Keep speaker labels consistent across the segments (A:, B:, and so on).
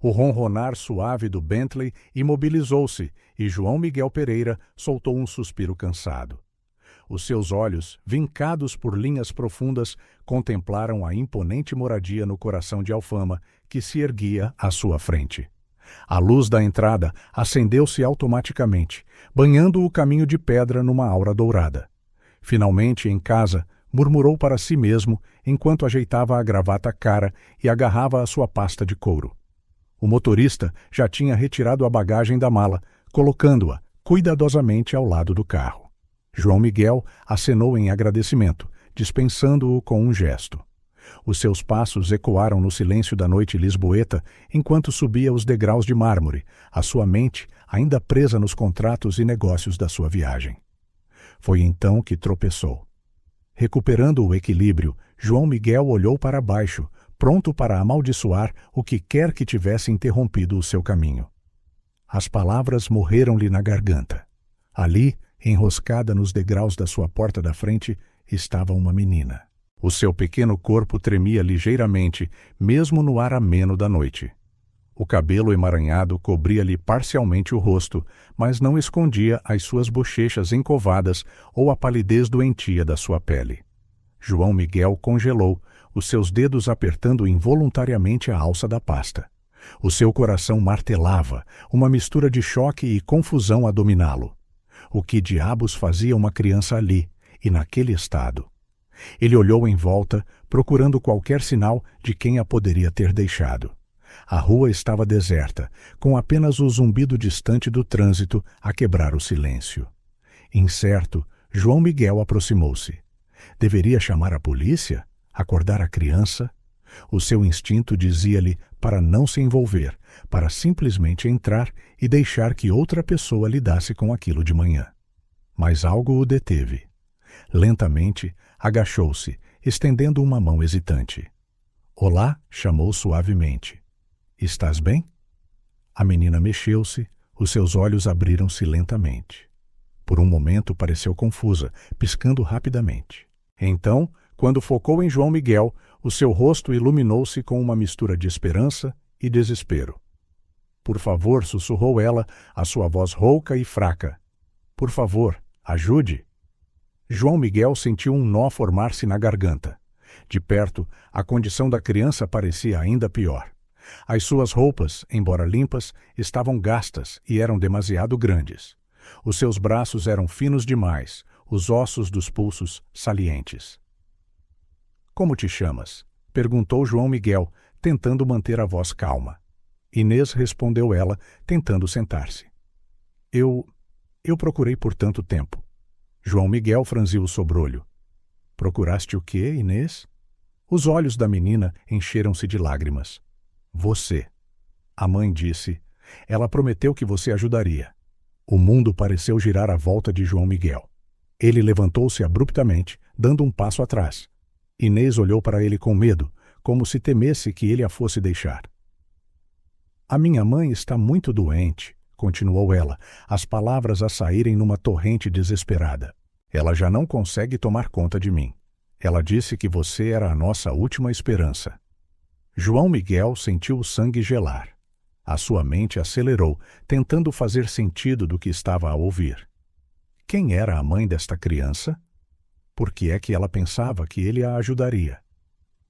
A: O ronronar suave do Bentley imobilizou-se e João Miguel Pereira soltou um suspiro cansado. Os seus olhos, vincados por linhas profundas, contemplaram a imponente moradia no coração de Alfama que se erguia à sua frente. A luz da entrada acendeu-se automaticamente, banhando o caminho de pedra numa aura dourada. Finalmente, em casa, murmurou para si mesmo enquanto ajeitava a gravata cara e agarrava a sua pasta de couro. O motorista já tinha retirado a bagagem da mala, colocando-a cuidadosamente ao lado do carro. João Miguel acenou em agradecimento, dispensando-o com um gesto. Os seus passos ecoaram no silêncio da noite lisboeta enquanto subia os degraus de mármore, a sua mente ainda presa nos contratos e negócios da sua viagem. Foi então que tropeçou. Recuperando o equilíbrio, João Miguel olhou para baixo, pronto para amaldiçoar o que quer que tivesse interrompido o seu caminho. As palavras morreram-lhe na garganta. Ali, enroscada nos degraus da sua porta da frente, estava uma menina. O seu pequeno corpo tremia ligeiramente, mesmo no ar ameno da noite. O cabelo emaranhado cobria-lhe parcialmente o rosto, mas não escondia as suas bochechas encovadas ou a palidez doentia da sua pele. João Miguel congelou, os seus dedos apertando involuntariamente a alça da pasta. O seu coração martelava, uma mistura de choque e confusão a dominá-lo. O que diabos fazia uma criança ali, e naquele estado? Ele olhou em volta, procurando qualquer sinal de quem a poderia ter deixado. A rua estava deserta, com apenas o zumbido distante do trânsito a quebrar o silêncio. Incerto, João Miguel aproximou-se. Deveria chamar a polícia? Acordar a criança? O seu instinto dizia-lhe para não se envolver, para simplesmente entrar e deixar que outra pessoa lidasse com aquilo de manhã. Mas algo o deteve. Lentamente, agachou-se, estendendo uma mão hesitante. Olá, chamou suavemente. Estás bem? A menina mexeu-se, os seus olhos abriram-se lentamente. Por um momento pareceu confusa, piscando rapidamente. Então, quando focou em João Miguel, o seu rosto iluminou-se com uma mistura de esperança e desespero. Por favor, sussurrou ela, a sua voz rouca e fraca. Por favor, ajude. João Miguel sentiu um nó formar-se na garganta. De perto, a condição da criança parecia ainda pior. As suas roupas, embora limpas, estavam gastas e eram demasiado grandes. Os seus braços eram finos demais, os ossos dos pulsos salientes. Como te chamas? Perguntou João Miguel, tentando manter a voz calma. Inês respondeu ela, tentando sentar-se. Eu procurei por tanto tempo. João Miguel franziu o sobrolho. Procuraste o quê, Inês? Os olhos da menina encheram-se de lágrimas. Você. A mãe disse. Ela prometeu que você ajudaria. O mundo pareceu girar à volta de João Miguel. Ele levantou-se abruptamente, dando um passo atrás. Inês olhou para ele com medo, como se temesse que ele a fosse deixar. A minha mãe está muito doente, continuou ela, as palavras a saírem numa torrente desesperada. Ela já não consegue tomar conta de mim. Ela disse que você era a nossa última esperança. João Miguel sentiu o sangue gelar. A sua mente acelerou, tentando fazer sentido do que estava a ouvir. Quem era a mãe desta criança? Por que é que ela pensava que ele a ajudaria?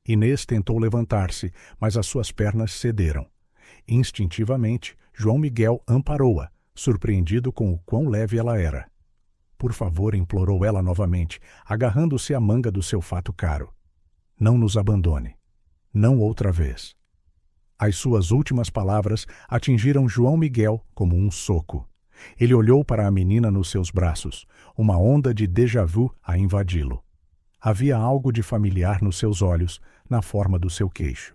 A: Inês tentou levantar-se, mas as suas pernas cederam. Instintivamente, João Miguel amparou-a, surpreendido com o quão leve ela era. Por favor, implorou ela novamente, agarrando-se à manga do seu fato caro. Não nos abandone. Não outra vez. As suas últimas palavras atingiram João Miguel como um soco. Ele olhou para a menina nos seus braços, uma onda de déjà-vu a invadi-lo. Havia algo de familiar nos seus olhos, na forma do seu queixo.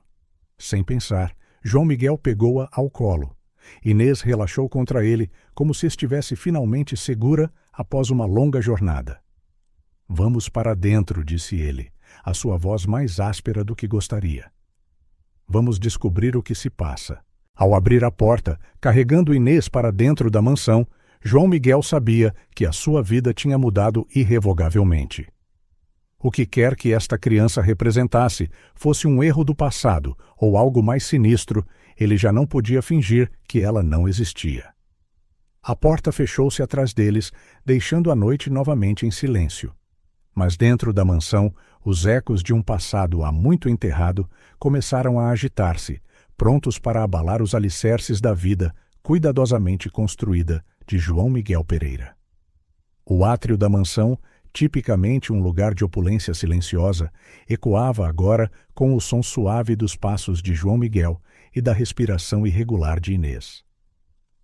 A: Sem pensar, João Miguel pegou-a ao colo. Inês relaxou contra ele, como se estivesse finalmente segura após uma longa jornada. Vamos para dentro, disse ele, a sua voz mais áspera do que gostaria. Vamos descobrir o que se passa. Ao abrir a porta, carregando Inês para dentro da mansão, João Miguel sabia que a sua vida tinha mudado irrevogavelmente. O que quer que esta criança representasse, fosse um erro do passado ou algo mais sinistro, Ele já não podia fingir que ela não existia. A porta fechou-se atrás deles, deixando a noite novamente em silêncio. Mas dentro da mansão, os ecos de um passado há muito enterrado começaram a agitar-se, prontos para abalar os alicerces da vida cuidadosamente construída de João Miguel Pereira. O átrio da mansão, tipicamente um lugar de opulência silenciosa, ecoava agora com o som suave dos passos de João Miguel e da respiração irregular de Inês.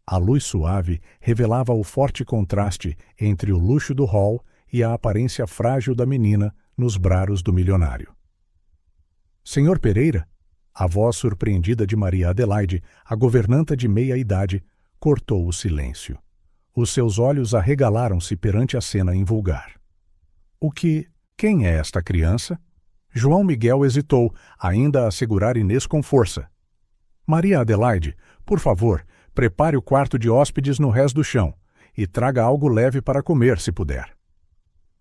A: A luz suave revelava o forte contraste entre o luxo do hall e a aparência frágil da menina nos braços do milionário. Senhor Pereira? A voz surpreendida de Maria Adelaide, a governanta de meia-idade, cortou o silêncio. Os seus olhos arregalaram-se perante a cena invulgar. Quem é esta criança? João Miguel hesitou, ainda a segurar Inês com força. Maria Adelaide, por favor, prepare o quarto de hóspedes no rés do chão e traga algo leve para comer, se puder.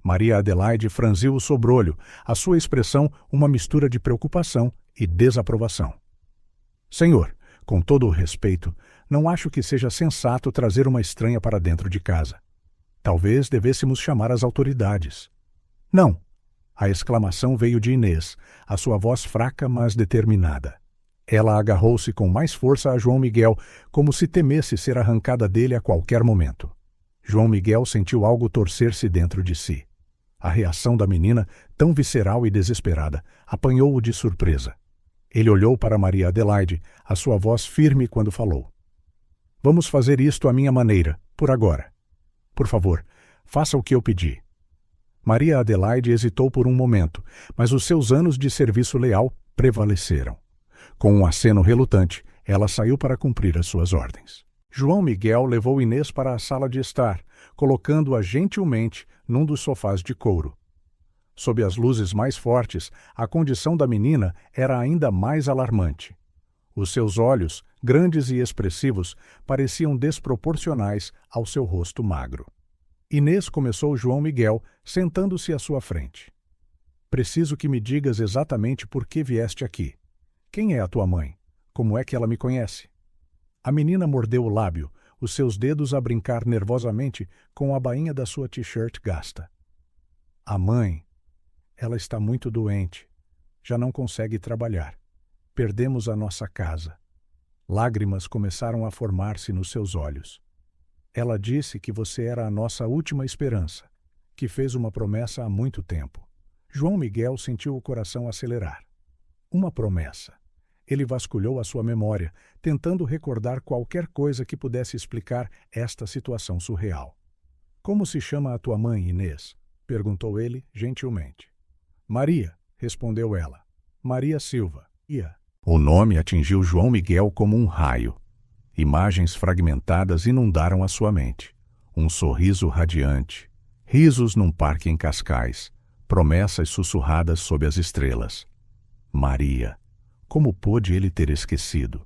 A: Maria Adelaide franziu o sobrolho, a sua expressão uma mistura de preocupação e desaprovação. Senhor, com todo o respeito, não acho que seja sensato trazer uma estranha para dentro de casa. Talvez devêssemos chamar as autoridades. Não! A exclamação veio de Inês, a sua voz fraca, mas determinada. Ela agarrou-se com mais força a João Miguel, como se temesse ser arrancada dele a qualquer momento. João Miguel sentiu algo torcer-se dentro de si. A reação da menina, tão visceral e desesperada, apanhou-o de surpresa. Ele olhou para Maria Adelaide, a sua voz firme quando falou. Vamos fazer isto à minha maneira, por agora. Por favor, faça o que eu pedi. Maria Adelaide hesitou por um momento, mas os seus anos de serviço leal prevaleceram. Com um aceno relutante, ela saiu para cumprir as suas ordens. João Miguel levou Inês para a sala de estar, colocando-a gentilmente num dos sofás de couro. Sob as luzes mais fortes, a condição da menina era ainda mais alarmante. Os seus olhos, grandes e expressivos, pareciam desproporcionais ao seu rosto magro. Inês começou João Miguel, sentando-se à sua frente. Preciso que me digas exatamente por que vieste aqui. Quem é a tua mãe? Como é que ela me conhece? A menina mordeu o lábio, os seus dedos a brincar nervosamente com a bainha da sua t-shirt gasta. A mãe, ela está muito doente. Já não consegue trabalhar. Perdemos a nossa casa. Lágrimas começaram a formar-se nos seus olhos. Ela disse que você era a nossa última esperança, que fez uma promessa há muito tempo. João Miguel sentiu o coração acelerar. Uma promessa. Ele vasculhou a sua memória, tentando recordar qualquer coisa que pudesse explicar esta situação surreal. Como se chama a tua mãe, Inês? Perguntou ele, gentilmente. Maria, respondeu ela. Maria Silva. O nome atingiu João Miguel como um raio. Imagens fragmentadas inundaram a sua mente. Um sorriso radiante. Risos num parque em Cascais. Promessas sussurradas sob as estrelas. Maria. Como pôde ele ter esquecido?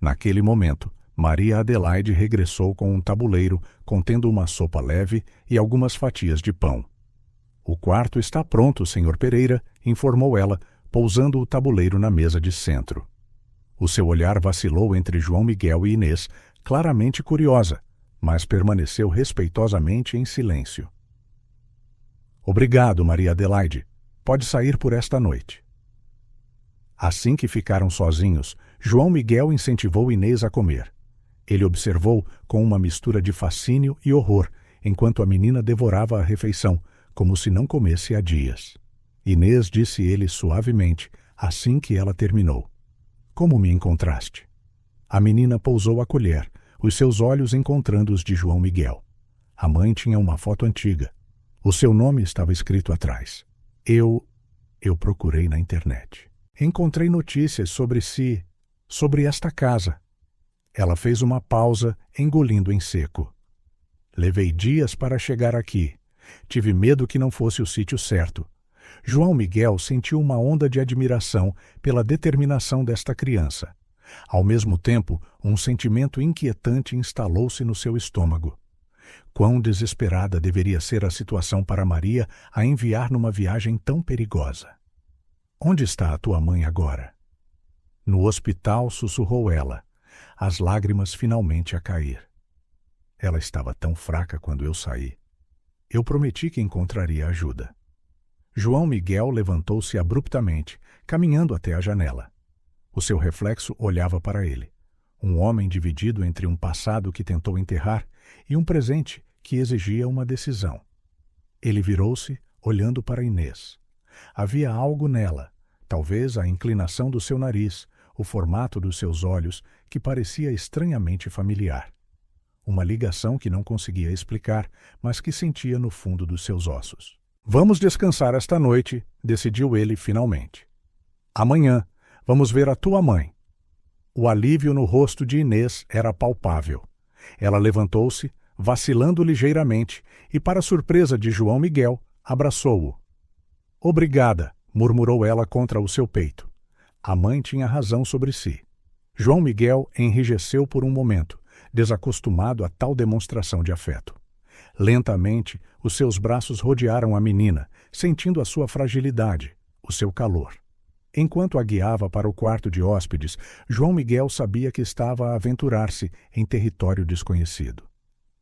A: Naquele momento, Maria Adelaide regressou com um tabuleiro contendo uma sopa leve e algumas fatias de pão. O quarto está pronto, Sr. Pereira, informou ela, pousando o tabuleiro na mesa de centro. O seu olhar vacilou entre João Miguel e Inês, claramente curiosa, mas permaneceu respeitosamente em silêncio. Obrigado, Maria Adelaide. Pode sair por esta noite. Assim que ficaram sozinhos, João Miguel incentivou Inês a comer. Ele observou com uma mistura de fascínio e horror, enquanto a menina devorava a refeição, como se não comesse há dias. Inês disse ele suavemente, assim que ela terminou. Como me encontraste? A menina pousou a colher, os seus olhos encontrando os de João Miguel. A mãe tinha uma foto antiga. O seu nome estava escrito atrás. Eu procurei na internet. Encontrei notícias sobre esta casa. Ela fez uma pausa, engolindo em seco. Levei dias para chegar aqui. Tive medo que não fosse o sítio certo. João Miguel sentiu uma onda de admiração pela determinação desta criança. Ao mesmo tempo, um sentimento inquietante instalou-se no seu estômago. Quão desesperada deveria ser a situação para Maria a enviar numa viagem tão perigosa. Onde está a tua mãe agora? No hospital, sussurrou ela, as lágrimas finalmente a cair. Ela estava tão fraca quando eu saí. Eu prometi que encontraria ajuda. João Miguel levantou-se abruptamente, caminhando até a janela. O seu reflexo olhava para ele. Um homem dividido entre um passado que tentou enterrar e um presente que exigia uma decisão. Ele virou-se, olhando para Inês. Havia algo nela, talvez a inclinação do seu nariz, o formato dos seus olhos, que parecia estranhamente familiar. Uma ligação que não conseguia explicar, mas que sentia no fundo dos seus ossos. Vamos descansar esta noite, decidiu ele finalmente. Amanhã, vamos ver a tua mãe. O alívio no rosto de Inês era palpável. Ela levantou-se, vacilando ligeiramente, e, para surpresa de João Miguel, abraçou-o. Obrigada, murmurou ela contra o seu peito. A mãe tinha razão sobre si. João Miguel enrijeceu por um momento, desacostumado a tal demonstração de afeto. Lentamente, os seus braços rodearam a menina, sentindo a sua fragilidade, o seu calor. Enquanto a guiava para o quarto de hóspedes, João Miguel sabia que estava a aventurar-se em território desconhecido.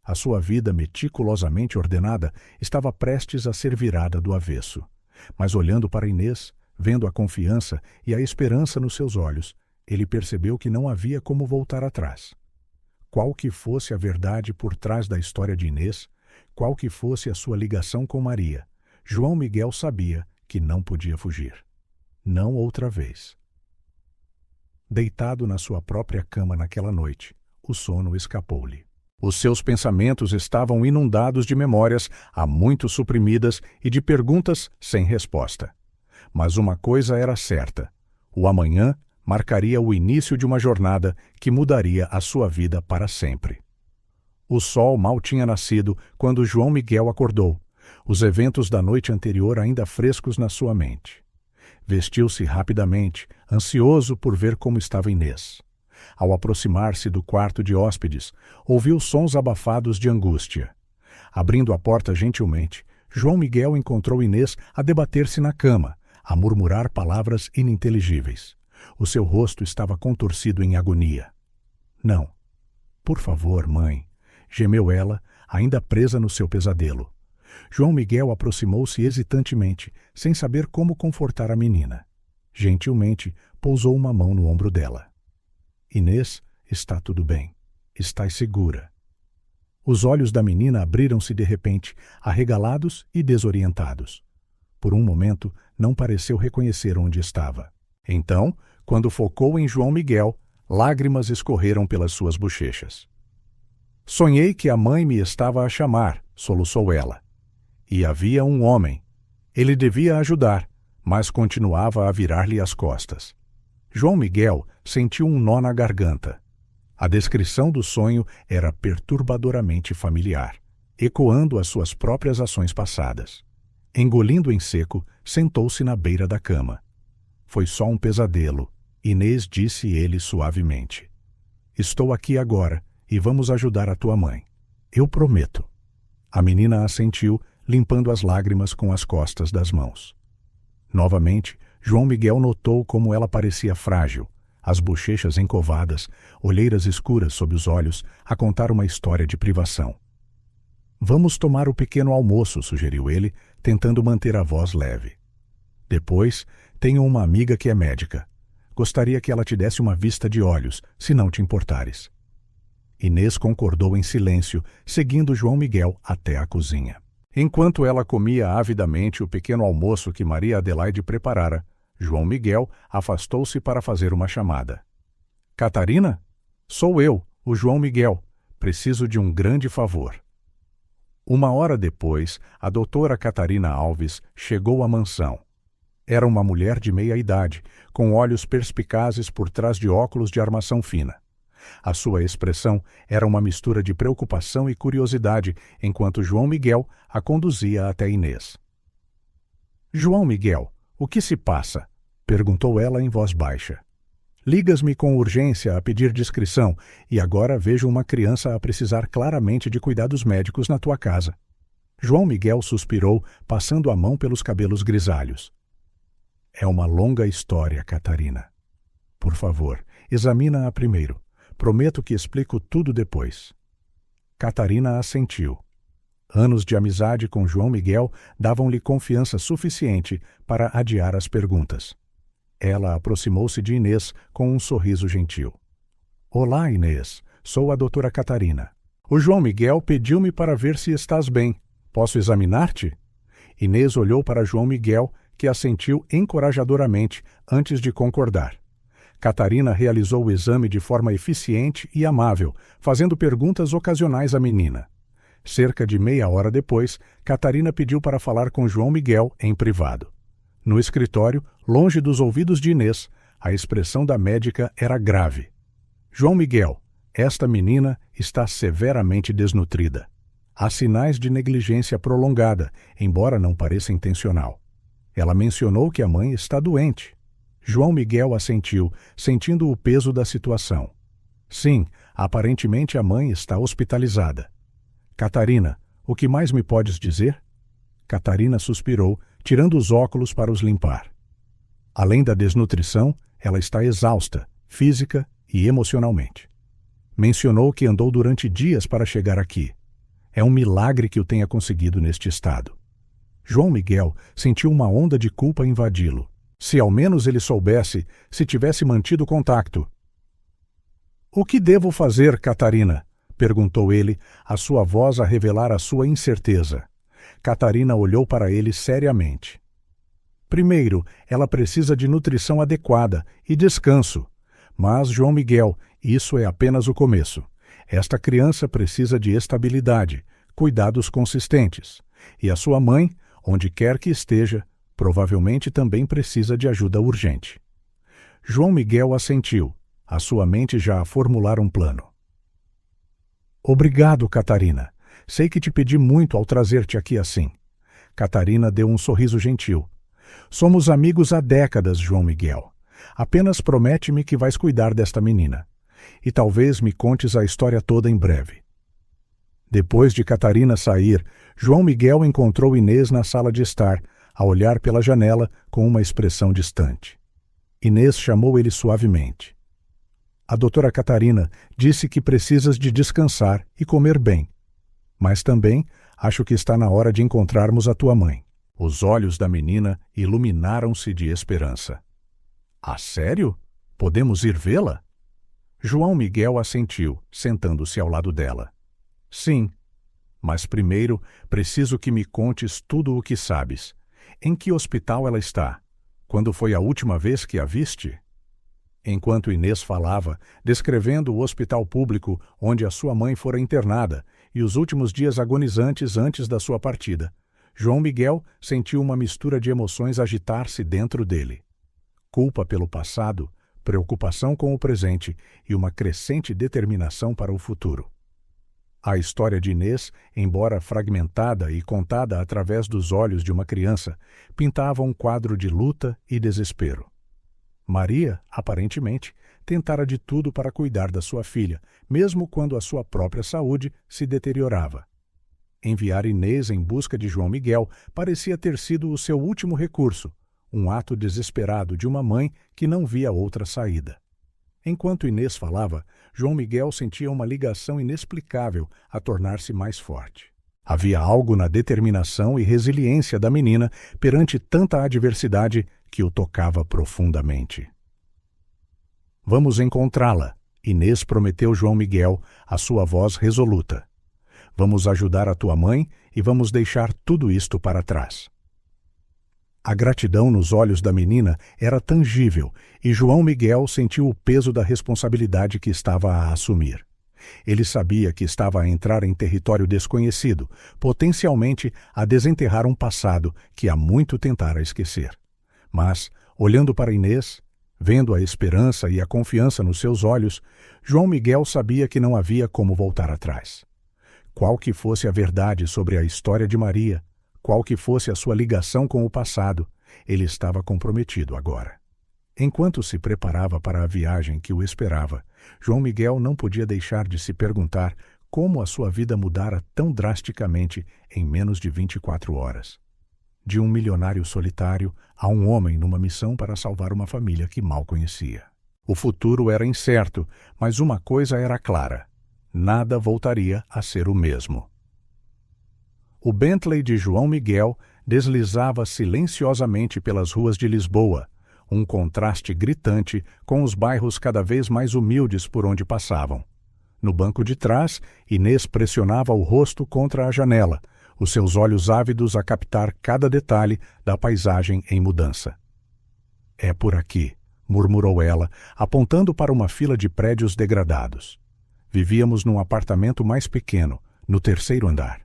A: A sua vida meticulosamente ordenada estava prestes a ser virada do avesso. Mas olhando para Inês, vendo a confiança e a esperança nos seus olhos, ele percebeu que não havia como voltar atrás. Qual que fosse a verdade por trás da história de Inês, qual que fosse a sua ligação com Maria, João Miguel sabia que não podia fugir. Não outra vez. Deitado na sua própria cama naquela noite, o sono escapou-lhe. Os seus pensamentos estavam inundados de memórias há muito suprimidas e de perguntas sem resposta. Mas uma coisa era certa: o amanhã marcaria o início de uma jornada que mudaria a sua vida para sempre. O sol mal tinha nascido quando João Miguel acordou, os eventos da noite anterior ainda frescos na sua mente. Vestiu-se rapidamente, ansioso por ver como estava Inês. Ao aproximar-se do quarto de hóspedes, ouviu sons abafados de angústia. Abrindo a porta gentilmente, João Miguel encontrou Inês a debater-se na cama, a murmurar palavras ininteligíveis. O seu rosto estava contorcido em agonia. Não. Por favor, mãe, gemeu ela, ainda presa no seu pesadelo. João Miguel aproximou-se hesitantemente, sem saber como confortar a menina. Gentilmente, pousou uma mão no ombro dela. Inês, está tudo bem. Estás segura. Os olhos da menina abriram-se de repente, arregalados e desorientados. Por um momento, não pareceu reconhecer onde estava. Então, quando focou em João Miguel, lágrimas escorreram pelas suas bochechas. Sonhei que a mãe me estava a chamar, soluçou ela. E havia um homem. Ele devia ajudar, mas continuava a virar-lhe as costas. João Miguel sentiu um nó na garganta. A descrição do sonho era perturbadoramente familiar, ecoando as suas próprias ações passadas. Engolindo em seco, sentou-se na beira da cama. Foi só um pesadelo, Inês disse ele suavemente. Estou aqui agora e vamos ajudar a tua mãe. Eu prometo. A menina assentiu, limpando as lágrimas com as costas das mãos. Novamente, João Miguel notou como ela parecia frágil, as bochechas encovadas, olheiras escuras sob os olhos, a contar uma história de privação. Vamos tomar o pequeno almoço, sugeriu ele, tentando manter a voz leve. Depois, tenho uma amiga que é médica. Gostaria que ela te desse uma vista de olhos, se não te importares. Inês concordou em silêncio, seguindo João Miguel até a cozinha. Enquanto ela comia avidamente o pequeno almoço que Maria Adelaide preparara, João Miguel afastou-se para fazer uma chamada. Catarina? Sou eu, o João Miguel. Preciso de um grande favor. Uma hora depois, a doutora Catarina Alves chegou à mansão. Era uma mulher de meia idade, com olhos perspicazes por trás de óculos de armação fina. A sua expressão era uma mistura de preocupação e curiosidade, enquanto João Miguel a conduzia até Inês. João Miguel, o que se passa? Perguntou ela em voz baixa. Ligas-me com urgência a pedir discrição e agora vejo uma criança a precisar claramente de cuidados médicos na tua casa. João Miguel suspirou, passando a mão pelos cabelos grisalhos. É uma longa história, Catarina. Por favor, examina-a primeiro. Prometo que explico tudo depois. Catarina assentiu. Anos de amizade com João Miguel davam-lhe confiança suficiente para adiar as perguntas. Ela aproximou-se de Inês com um sorriso gentil. Olá, Inês. Sou a doutora Catarina. O João Miguel pediu-me para ver se estás bem. Posso examinar-te? Inês olhou para João Miguel, que assentiu encorajadoramente antes de concordar. Catarina realizou o exame de forma eficiente e amável, fazendo perguntas ocasionais à menina. Cerca de meia hora depois, Catarina pediu para falar com João Miguel em privado. No escritório, longe dos ouvidos de Inês, a expressão da médica era grave. João Miguel, esta menina está severamente desnutrida. Há sinais de negligência prolongada, embora não pareça intencional. Ela mencionou que a mãe está doente. João Miguel assentiu, sentindo o peso da situação. Sim, aparentemente a mãe está hospitalizada. Catarina, o que mais me podes dizer? Catarina suspirou, tirando os óculos para os limpar. Além da desnutrição, ela está exausta, física e emocionalmente. Mencionou que andou durante dias para chegar aqui. É um milagre que o tenha conseguido neste estado. João Miguel sentiu uma onda de culpa invadi-lo. Se ao menos ele soubesse, se tivesse mantido contato. O que devo fazer, Catarina? Perguntou ele, a sua voz a revelar a sua incerteza. Catarina olhou para ele seriamente. Primeiro, ela precisa de nutrição adequada e descanso. Mas, João Miguel, isso é apenas o começo. Esta criança precisa de estabilidade, cuidados consistentes. E a sua mãe, onde quer que esteja, provavelmente também precisa de ajuda urgente. João Miguel assentiu, a sua mente já a formular um plano. Obrigado, Catarina. Sei que te pedi muito ao trazer-te aqui assim. Catarina deu um sorriso gentil. Somos amigos há décadas, João Miguel. Apenas promete-me que vais cuidar desta menina. E talvez me contes a história toda em breve. Depois de Catarina sair, João Miguel encontrou Inês na sala de estar, a olhar pela janela com uma expressão distante. Inês chamou ele suavemente. A doutora Catarina disse que precisas de descansar e comer bem. Mas também acho que está na hora de encontrarmos a tua mãe. Os olhos da menina iluminaram-se de esperança. Ah, sério? Podemos ir vê-la? João Miguel assentiu, sentando-se ao lado dela. Sim, mas primeiro preciso que me contes tudo o que sabes. Em que hospital ela está? Quando foi a última vez que a viste? Enquanto Inês falava, descrevendo o hospital público onde a sua mãe fora internada e os últimos dias agonizantes antes da sua partida, João Miguel sentiu uma mistura de emoções agitar-se dentro dele. Culpa pelo passado, preocupação com o presente e uma crescente determinação para o futuro. A história de Inês, embora fragmentada e contada através dos olhos de uma criança, pintava um quadro de luta e desespero. Maria, aparentemente, tentara de tudo para cuidar da sua filha, mesmo quando a sua própria saúde se deteriorava. Enviar Inês em busca de João Miguel parecia ter sido o seu último recurso, um ato desesperado de uma mãe que não via outra saída. Enquanto Inês falava, João Miguel sentia uma ligação inexplicável a tornar-se mais forte. Havia algo na determinação e resiliência da menina perante tanta adversidade que o tocava profundamente. Vamos encontrá-la, Inês prometeu João Miguel, a sua voz resoluta. Vamos ajudar a tua mãe e vamos deixar tudo isto para trás. A gratidão nos olhos da menina era tangível e João Miguel sentiu o peso da responsabilidade que estava a assumir. Ele sabia que estava a entrar em território desconhecido, potencialmente a desenterrar um passado que há muito tentara esquecer. Mas, olhando para Inês, vendo a esperança e a confiança nos seus olhos, João Miguel sabia que não havia como voltar atrás. Qual que fosse a verdade sobre a história de Maria, qual que fosse a sua ligação com o passado, ele estava comprometido agora. Enquanto se preparava para a viagem que o esperava, João Miguel não podia deixar de se perguntar como a sua vida mudara tão drasticamente em menos de 24 horas. De um milionário solitário a um homem numa missão para salvar uma família que mal conhecia. O futuro era incerto, mas uma coisa era clara: nada voltaria a ser o mesmo. O Bentley de João Miguel deslizava silenciosamente pelas ruas de Lisboa, um contraste gritante com os bairros cada vez mais humildes por onde passavam. No banco de trás, Inês pressionava o rosto contra a janela, os seus olhos ávidos a captar cada detalhe da paisagem em mudança. "É por aqui", murmurou ela, apontando para uma fila de prédios degradados. Vivíamos num apartamento mais pequeno, no terceiro andar.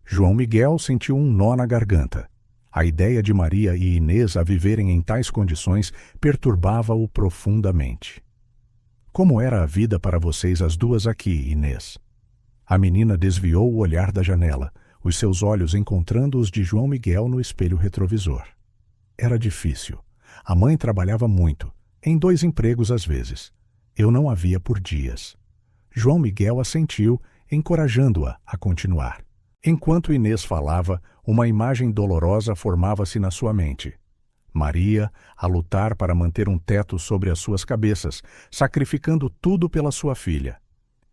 A: João Miguel sentiu um nó na garganta. A ideia de Maria e Inês a viverem em tais condições perturbava-o profundamente. "Como era a vida para vocês as duas aqui, Inês?" A menina desviou o olhar da janela, os seus olhos encontrando os de João Miguel no espelho retrovisor. "Era difícil. A mãe trabalhava muito, em 2 empregos às vezes. Eu não a via por dias." João Miguel assentiu, encorajando-a a continuar. Enquanto Inês falava, uma imagem dolorosa formava-se na sua mente. Maria, a lutar para manter um teto sobre as suas cabeças, sacrificando tudo pela sua filha.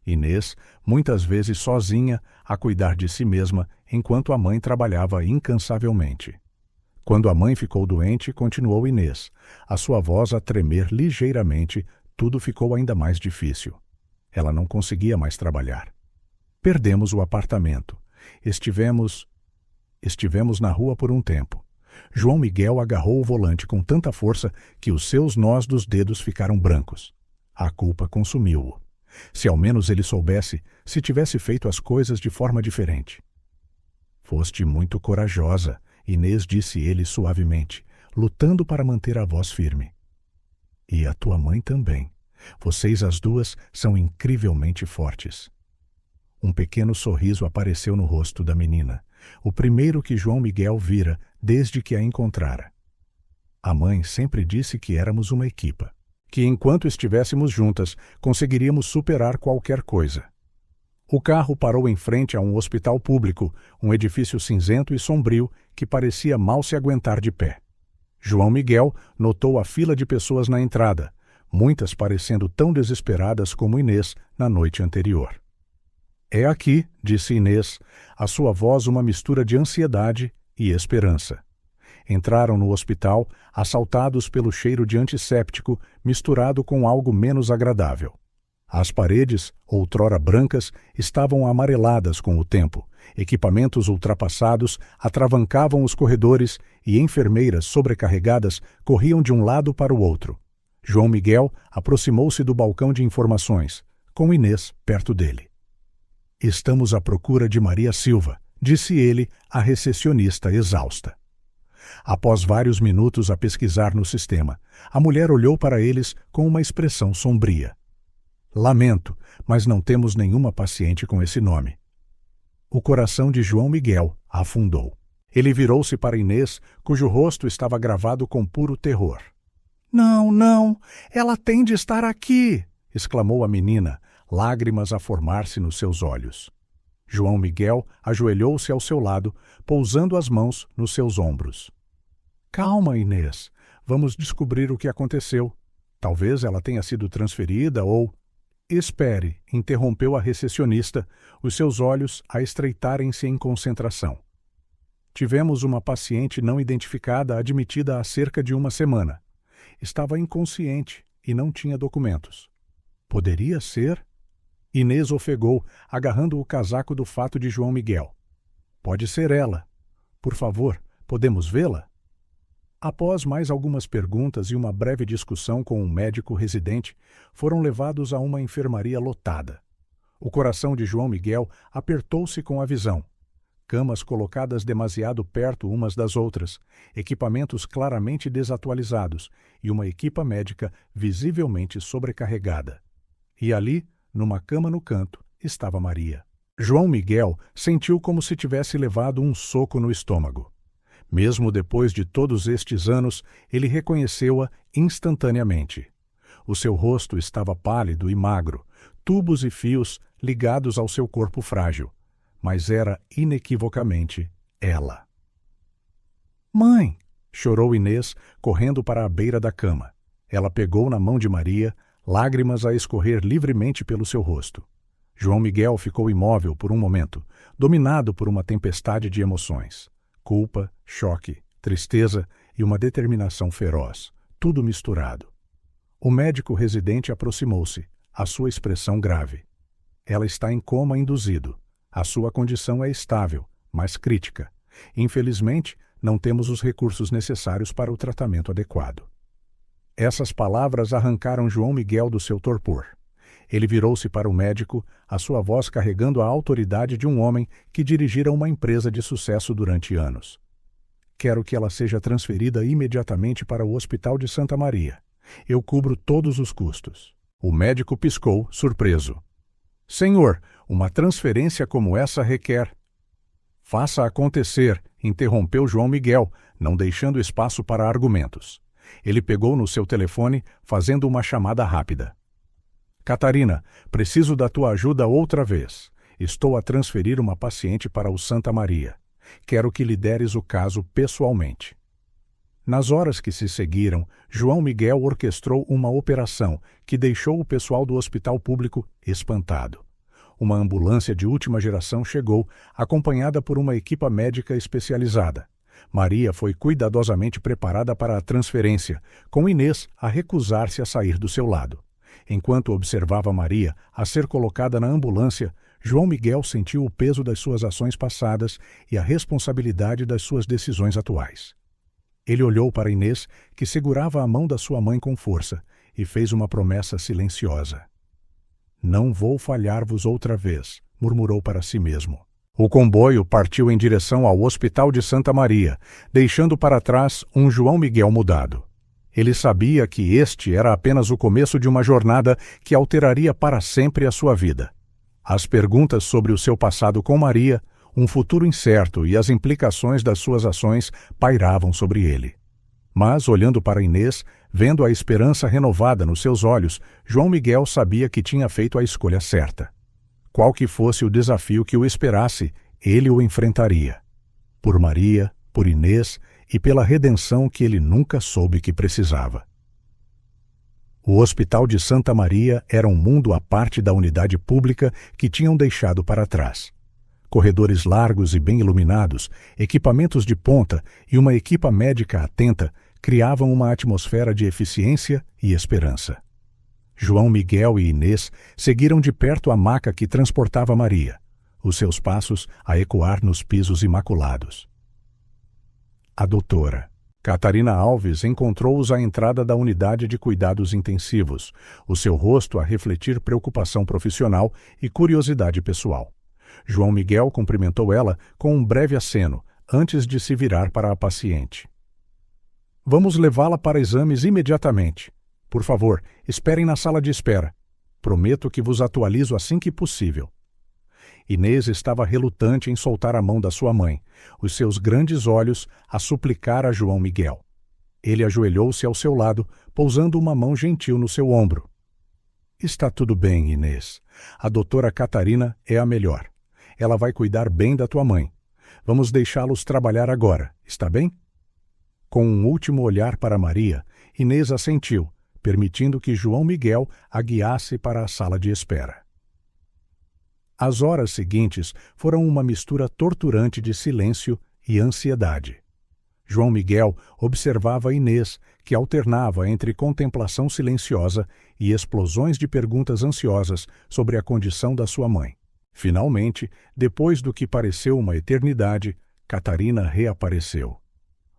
A: Inês, muitas vezes sozinha, a cuidar de si mesma, enquanto a mãe trabalhava incansavelmente. Quando a mãe ficou doente, continuou Inês, a sua voz a tremer ligeiramente, tudo ficou ainda mais difícil. Ela não conseguia mais trabalhar. "Perdemos o apartamento. Estivemos na rua por um tempo." João Miguel agarrou o volante com tanta força que os seus nós dos dedos ficaram brancos. A culpa consumiu-o. Se ao menos ele soubesse, se tivesse feito as coisas de forma diferente. "Foste muito corajosa", Inês disse ele suavemente, lutando para manter a voz firme. "E a tua mãe também. Vocês as duas são incrivelmente fortes." Um pequeno sorriso apareceu no rosto da menina, o primeiro que João Miguel vira desde que a encontrara. A mãe sempre disse que éramos uma equipa, que enquanto estivéssemos juntas, conseguiríamos superar qualquer coisa. O carro parou em frente a um hospital público, um edifício cinzento e sombrio que parecia mal se aguentar de pé. João Miguel notou a fila de pessoas na entrada, muitas parecendo tão desesperadas como Inês na noite anterior. "É aqui", disse Inês, a sua voz uma mistura de ansiedade e esperança. Entraram no hospital, assaltados pelo cheiro de antisséptico misturado com algo menos agradável. As paredes, outrora brancas, estavam amareladas com o tempo. Equipamentos ultrapassados atravancavam os corredores e enfermeiras sobrecarregadas corriam de um lado para o outro. João Miguel aproximou-se do balcão de informações, com Inês perto dele. "Estamos à procura de Maria Silva", disse ele à recepcionista exausta. Após vários minutos a pesquisar no sistema, a mulher olhou para eles com uma expressão sombria. "Lamento, mas não temos nenhuma paciente com esse nome." O coração de João Miguel afundou. Ele virou-se para Inês, cujo rosto estava gravado com puro terror. "Não, não, ela tem de estar aqui!" exclamou a menina, lágrimas a formar-se nos seus olhos. João Miguel ajoelhou-se ao seu lado, pousando as mãos nos seus ombros. "Calma, Inês. Vamos descobrir o que aconteceu. Talvez ela tenha sido transferida ou..." "Espere", interrompeu a recepcionista, os seus olhos a estreitarem-se em concentração. "Tivemos uma paciente não identificada admitida há cerca de 1 semana. Estava inconsciente e não tinha documentos. Poderia ser?" Inês ofegou, agarrando o casaco do fato de João Miguel. "Pode ser ela. Por favor, podemos vê-la?" Após mais algumas perguntas e uma breve discussão com um médico residente, foram levados a uma enfermaria lotada. O coração de João Miguel apertou-se com a visão. Camas colocadas demasiado perto umas das outras, equipamentos claramente desatualizados e uma equipa médica visivelmente sobrecarregada. E ali, numa cama no canto, estava Maria. João Miguel sentiu como se tivesse levado um soco no estômago. Mesmo depois de todos estes anos, ele reconheceu-a instantaneamente. O seu rosto estava pálido e magro, tubos e fios ligados ao seu corpo frágil, mas era inequivocamente ela. "Mãe!" chorou Inês, correndo para a beira da cama. Ela pegou na mão de Maria, lágrimas a escorrer livremente pelo seu rosto. João Miguel ficou imóvel por um momento, dominado por uma tempestade de emoções. Culpa, choque, tristeza e uma determinação feroz, tudo misturado. O médico residente aproximou-se, a sua expressão grave. Ela está em coma induzido. A sua condição é estável, mas crítica. Infelizmente, não temos os recursos necessários para o tratamento adequado. Essas palavras arrancaram João Miguel do seu torpor. Ele virou-se para o médico, a sua voz carregando a autoridade de um homem que dirigira uma empresa de sucesso durante anos. Quero que ela seja transferida imediatamente para o Hospital de Santa Maria. Eu cubro todos os custos. O médico piscou, surpreso. Senhor, uma transferência como essa requer... Faça acontecer, interrompeu João Miguel, não deixando espaço para argumentos. Ele pegou no seu telefone, fazendo uma chamada rápida. Catarina, preciso da tua ajuda outra vez. Estou a transferir uma paciente para o Santa Maria. Quero que lideres o caso pessoalmente. Nas horas que se seguiram, João Miguel orquestrou uma operação que deixou o pessoal do hospital público espantado. Uma ambulância de última geração chegou, acompanhada por uma equipa médica especializada. Maria foi cuidadosamente preparada para a transferência, com Inês a recusar-se a sair do seu lado. Enquanto observava Maria a ser colocada na ambulância, João Miguel sentiu o peso das suas ações passadas e a responsabilidade das suas decisões atuais. Ele olhou para Inês, que segurava a mão da sua mãe com força, e fez uma promessa silenciosa. Não vou falhar-vos outra vez, murmurou para si mesmo. O comboio partiu em direção ao Hospital de Santa Maria, deixando para trás um João Miguel mudado. Ele sabia que este era apenas o começo de uma jornada que alteraria para sempre a sua vida. As perguntas sobre o seu passado com Maria, um futuro incerto e as implicações das suas ações pairavam sobre ele. Mas, olhando para Inês, vendo a esperança renovada nos seus olhos, João Miguel sabia que tinha feito a escolha certa. Qual que fosse o desafio que o esperasse, ele o enfrentaria. Por Maria, por Inês e pela redenção que ele nunca soube que precisava. O Hospital de Santa Maria era um mundo à parte da unidade pública que tinham deixado para trás. Corredores largos e bem iluminados, equipamentos de ponta e uma equipa médica atenta criavam uma atmosfera de eficiência e esperança. João Miguel e Inês seguiram de perto a maca que transportava Maria, os seus passos a ecoar nos pisos imaculados. A doutora Catarina Alves encontrou-os à entrada da unidade de cuidados intensivos, o seu rosto a refletir preocupação profissional e curiosidade pessoal. João Miguel cumprimentou ela com um breve aceno, antes de se virar para a paciente. Vamos levá-la para exames imediatamente. Por favor, esperem na sala de espera. Prometo que vos atualizo assim que possível. Inês estava relutante em soltar a mão da sua mãe, os seus grandes olhos a suplicar a João Miguel. Ele ajoelhou-se ao seu lado, pousando uma mão gentil no seu ombro. Está tudo bem, Inês. A doutora Catarina é a melhor. Ela vai cuidar bem da tua mãe. Vamos deixá-los trabalhar agora, está bem? Com um último olhar para Maria, Inês assentiu, permitindo que João Miguel a guiasse para a sala de espera. As horas seguintes foram uma mistura torturante de silêncio e ansiedade. João Miguel observava Inês, que alternava entre contemplação silenciosa e explosões de perguntas ansiosas sobre a condição da sua mãe. Finalmente, depois do que pareceu uma eternidade, Catarina reapareceu.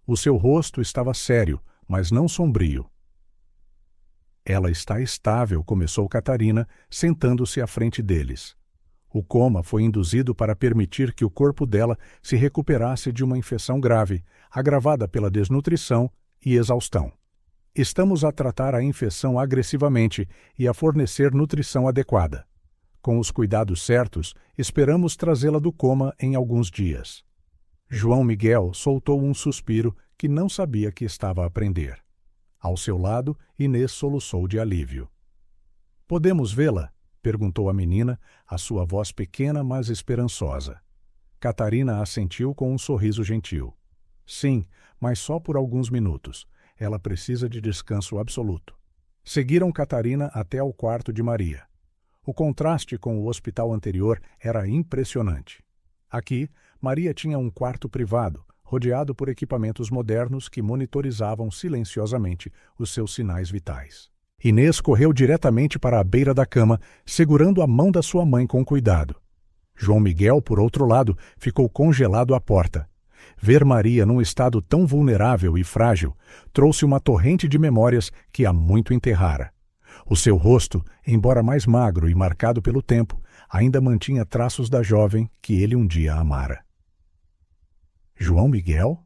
A: O seu rosto estava sério, mas não sombrio. Ela está estável, começou Catarina, sentando-se à frente deles. O coma foi induzido para permitir que o corpo dela se recuperasse de uma infecção grave, agravada pela desnutrição e exaustão. Estamos a tratar a infecção agressivamente e a fornecer nutrição adequada. Com os cuidados certos, esperamos trazê-la do coma em alguns dias. João Miguel soltou um suspiro que não sabia que estava a prender. Ao seu lado, Inês soluçou de alívio. Podemos vê-la? Perguntou a menina, a sua voz pequena, mas esperançosa. Catarina assentiu com um sorriso gentil. Sim, mas só por alguns minutos. Ela precisa de descanso absoluto. Seguiram Catarina até ao quarto de Maria. O contraste com o hospital anterior era impressionante. Aqui, Maria tinha um quarto privado, rodeado por equipamentos modernos que monitorizavam silenciosamente os seus sinais vitais. Inês correu diretamente para a beira da cama, segurando a mão da sua mãe com cuidado. João Miguel, por outro lado, ficou congelado à porta. Ver Maria num estado tão vulnerável e frágil trouxe uma torrente de memórias que há muito enterrara. O seu rosto, embora mais magro e marcado pelo tempo, ainda mantinha traços da jovem que ele um dia amara. João Miguel?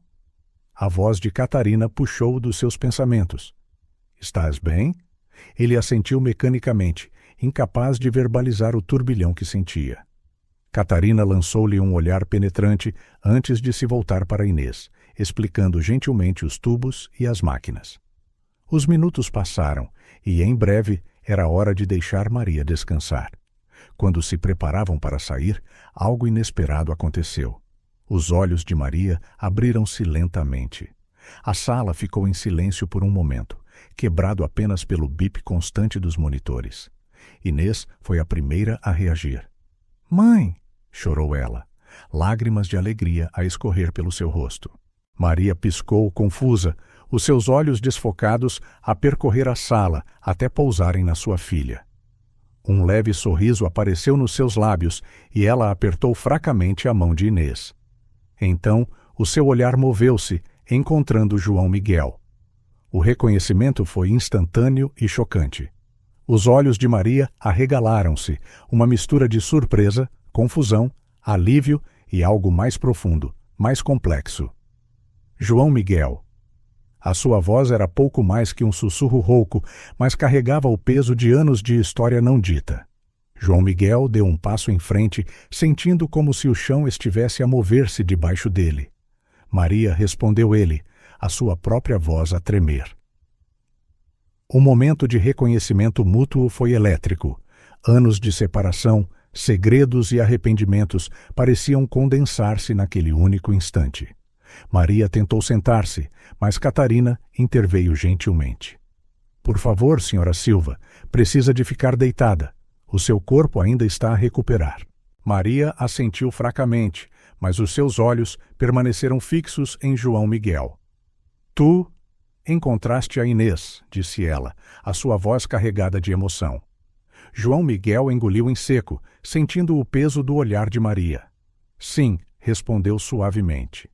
A: A voz de Catarina puxou-o dos seus pensamentos. Estás bem? Ele assentiu mecanicamente, incapaz de verbalizar o turbilhão que sentia. Catarina lançou-lhe um olhar penetrante antes de se voltar para Inês, explicando gentilmente os tubos e as máquinas. Os minutos passaram e, em breve, era hora de deixar Maria descansar. Quando se preparavam para sair, algo inesperado aconteceu. Os olhos de Maria abriram-se lentamente. A sala ficou em silêncio por um momento, quebrado apenas pelo bip constante dos monitores. Inês foi a primeira a reagir. — Mãe! — chorou ela, lágrimas de alegria a escorrer pelo seu rosto. Maria piscou, confusa, os seus olhos desfocados a percorrer a sala até pousarem na sua filha. Um leve sorriso apareceu nos seus lábios e ela apertou fracamente a mão de Inês. Então, o seu olhar moveu-se, encontrando João Miguel. O reconhecimento foi instantâneo e chocante. Os olhos de Maria arregalaram-se, uma mistura de surpresa, confusão, alívio e algo mais profundo, mais complexo. João Miguel. A sua voz era pouco mais que um sussurro rouco, mas carregava o peso de anos de história não dita. João Miguel deu um passo em frente, sentindo como se o chão estivesse a mover-se debaixo dele. Maria respondeu ele, a sua própria voz a tremer. O momento de reconhecimento mútuo foi elétrico. Anos de separação, segredos e arrependimentos pareciam condensar-se naquele único instante. Maria tentou sentar-se, mas Catarina interveio gentilmente. — Por favor, senhora Silva, precisa de ficar deitada. O seu corpo ainda está a recuperar. Maria assentiu fracamente, mas os seus olhos permaneceram fixos em João Miguel. — Tu encontraste a Inês, disse ela, a sua voz carregada de emoção. João Miguel engoliu em seco, sentindo o peso do olhar de Maria. — Sim, respondeu suavemente.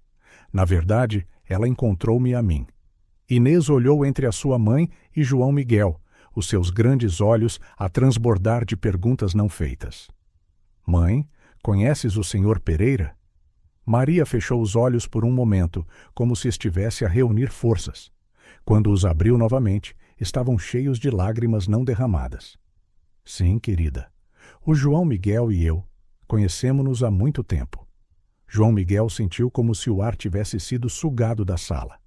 A: Na verdade, ela encontrou-me a mim. Inês olhou entre a sua mãe e João Miguel, os seus grandes olhos a transbordar de perguntas não feitas. — Mãe, conheces o senhor Pereira? Maria fechou os olhos por um momento, como se estivesse a reunir forças. Quando os abriu novamente, estavam cheios de lágrimas não derramadas. — Sim, querida. O João Miguel e eu conhecemo-nos há muito tempo. João Miguel sentiu como se o ar tivesse sido sugado da sala.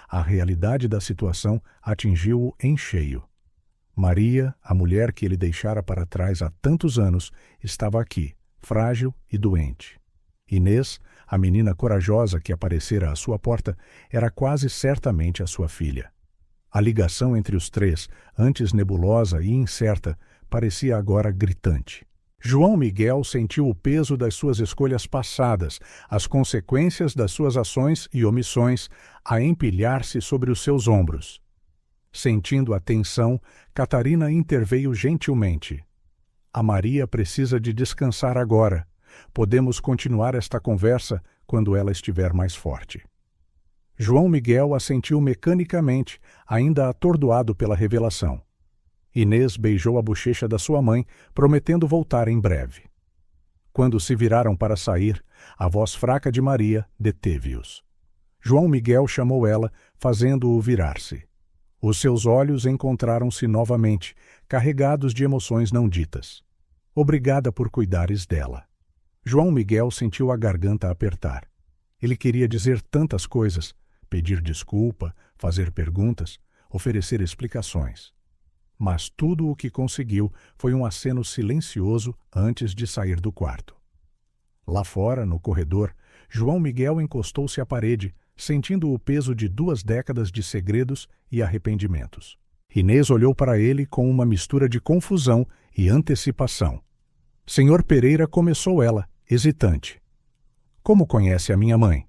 A: A realidade da situação atingiu-o em cheio. Maria, a mulher que ele deixara para trás há tantos anos, estava aqui, frágil e doente. Inês, a menina corajosa que aparecera à sua porta, era quase certamente a sua filha. A ligação entre os três, antes nebulosa e incerta, parecia agora gritante. João Miguel sentiu o peso das suas escolhas passadas, as consequências das suas ações e omissões, a empilhar-se sobre os seus ombros. Sentindo a tensão, Catarina interveio gentilmente. — A Maria precisa de descansar agora. Podemos continuar esta conversa quando ela estiver mais forte. João Miguel assentiu mecanicamente, ainda atordoado pela revelação. Inês beijou a bochecha da sua mãe, prometendo voltar em breve. Quando se viraram para sair, a voz fraca de Maria deteve-os. João Miguel chamou ela, fazendo-o virar-se. Os seus olhos encontraram-se novamente, carregados de emoções não ditas. — Obrigada por cuidares dela. João Miguel sentiu a garganta apertar. Ele queria dizer tantas coisas, pedir desculpa, fazer perguntas, oferecer explicações. Mas tudo o que conseguiu foi um aceno silencioso antes de sair do quarto. Lá fora, no corredor, João Miguel encostou-se à parede, sentindo o peso de 2 décadas de segredos e arrependimentos. Inês olhou para ele com uma mistura de confusão e antecipação. Senhor Pereira, começou ela, hesitante. Como conhece a minha mãe?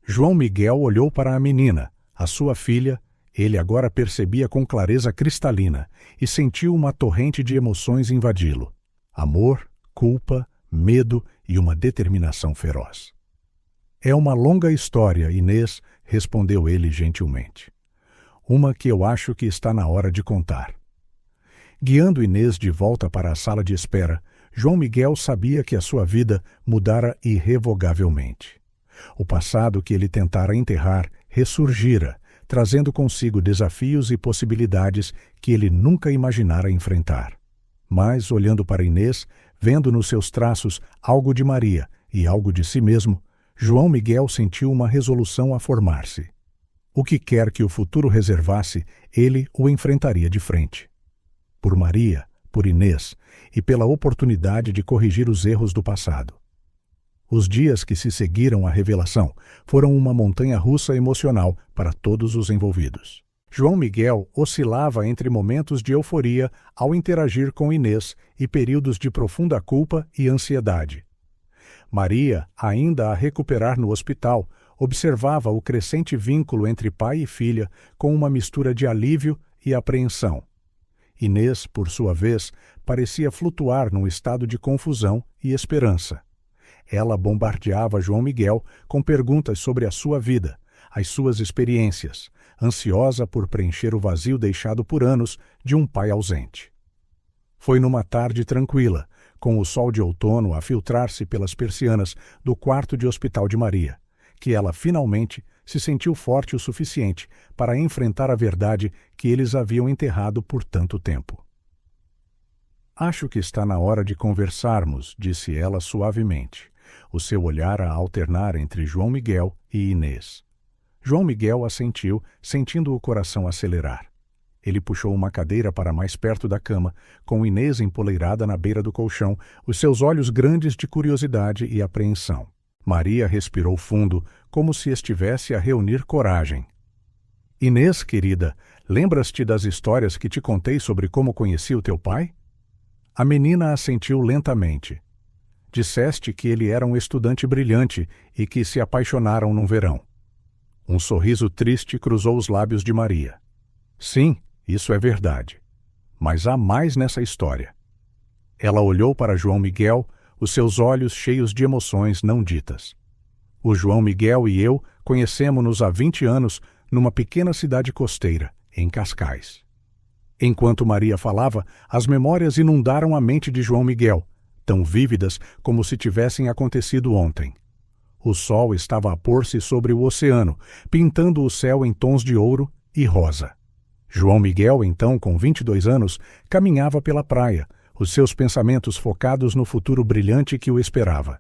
A: João Miguel olhou para a menina, a sua filha. Ele agora percebia com clareza cristalina e sentiu uma torrente de emoções invadi-lo. Amor, culpa, medo e uma determinação feroz. É uma longa história, Inês, respondeu ele gentilmente. Uma que eu acho que está na hora de contar. Guiando Inês de volta para a sala de espera, João Miguel sabia que a sua vida mudara irrevogavelmente. O passado que ele tentara enterrar ressurgira, trazendo consigo desafios e possibilidades que ele nunca imaginara enfrentar. Mas, olhando para Inês, vendo nos seus traços algo de Maria e algo de si mesmo, João Miguel sentiu uma resolução a formar-se. O que quer que o futuro reservasse, ele o enfrentaria de frente. Por Maria, por Inês e pela oportunidade de corrigir os erros do passado. Os dias que se seguiram à revelação foram uma montanha-russa emocional para todos os envolvidos. João Miguel oscilava entre momentos de euforia ao interagir com Inês e períodos de profunda culpa e ansiedade. Maria, ainda a recuperar no hospital, observava o crescente vínculo entre pai e filha com uma mistura de alívio e apreensão. Inês, por sua vez, parecia flutuar num estado de confusão e esperança. Ela bombardeava João Miguel com perguntas sobre a sua vida, as suas experiências, ansiosa por preencher o vazio deixado por anos de um pai ausente. Foi numa tarde tranquila, com o sol de outono a filtrar-se pelas persianas do quarto de hospital de Maria, que ela finalmente se sentiu forte o suficiente para enfrentar a verdade que eles haviam enterrado por tanto tempo. Acho que está na hora de conversarmos, disse ela suavemente, o seu olhar a alternar entre João Miguel e Inês. João Miguel assentiu, sentindo o coração acelerar. Ele puxou uma cadeira para mais perto da cama, com Inês empoleirada na beira do colchão, os seus olhos grandes de curiosidade e apreensão. Maria respirou fundo, como se estivesse a reunir coragem. Inês, querida, lembras-te das histórias que te contei sobre como conheci o teu pai? A menina assentiu lentamente. Disseste que ele era um estudante brilhante e que se apaixonaram num verão. Um sorriso triste cruzou os lábios de Maria. Sim, isso é verdade. Mas há mais nessa história. Ela olhou para João Miguel, os seus olhos cheios de emoções não ditas. O João Miguel e eu conhecemo-nos há 20 anos numa pequena cidade costeira, em Cascais. Enquanto Maria falava, as memórias inundaram a mente de João Miguel, tão vívidas como se tivessem acontecido ontem. O sol estava a pôr-se sobre o oceano, pintando o céu em tons de ouro e rosa. João Miguel, então com 22 anos, caminhava pela praia, os seus pensamentos focados no futuro brilhante que o esperava.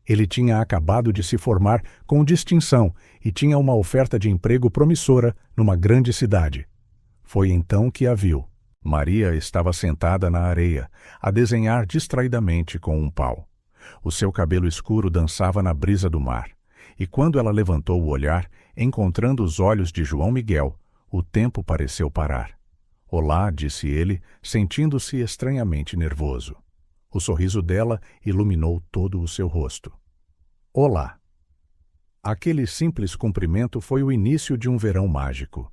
A: Ele tinha acabado de se formar com distinção e tinha uma oferta de emprego promissora numa grande cidade. Foi então que a viu. Maria estava sentada na areia, a desenhar distraidamente com um pau. O seu cabelo escuro dançava na brisa do mar, e quando ela levantou o olhar, encontrando os olhos de João Miguel, o tempo pareceu parar. Olá, disse ele, sentindo-se estranhamente nervoso. O sorriso dela iluminou todo o seu rosto. Olá. Aquele simples cumprimento foi o início de um verão mágico.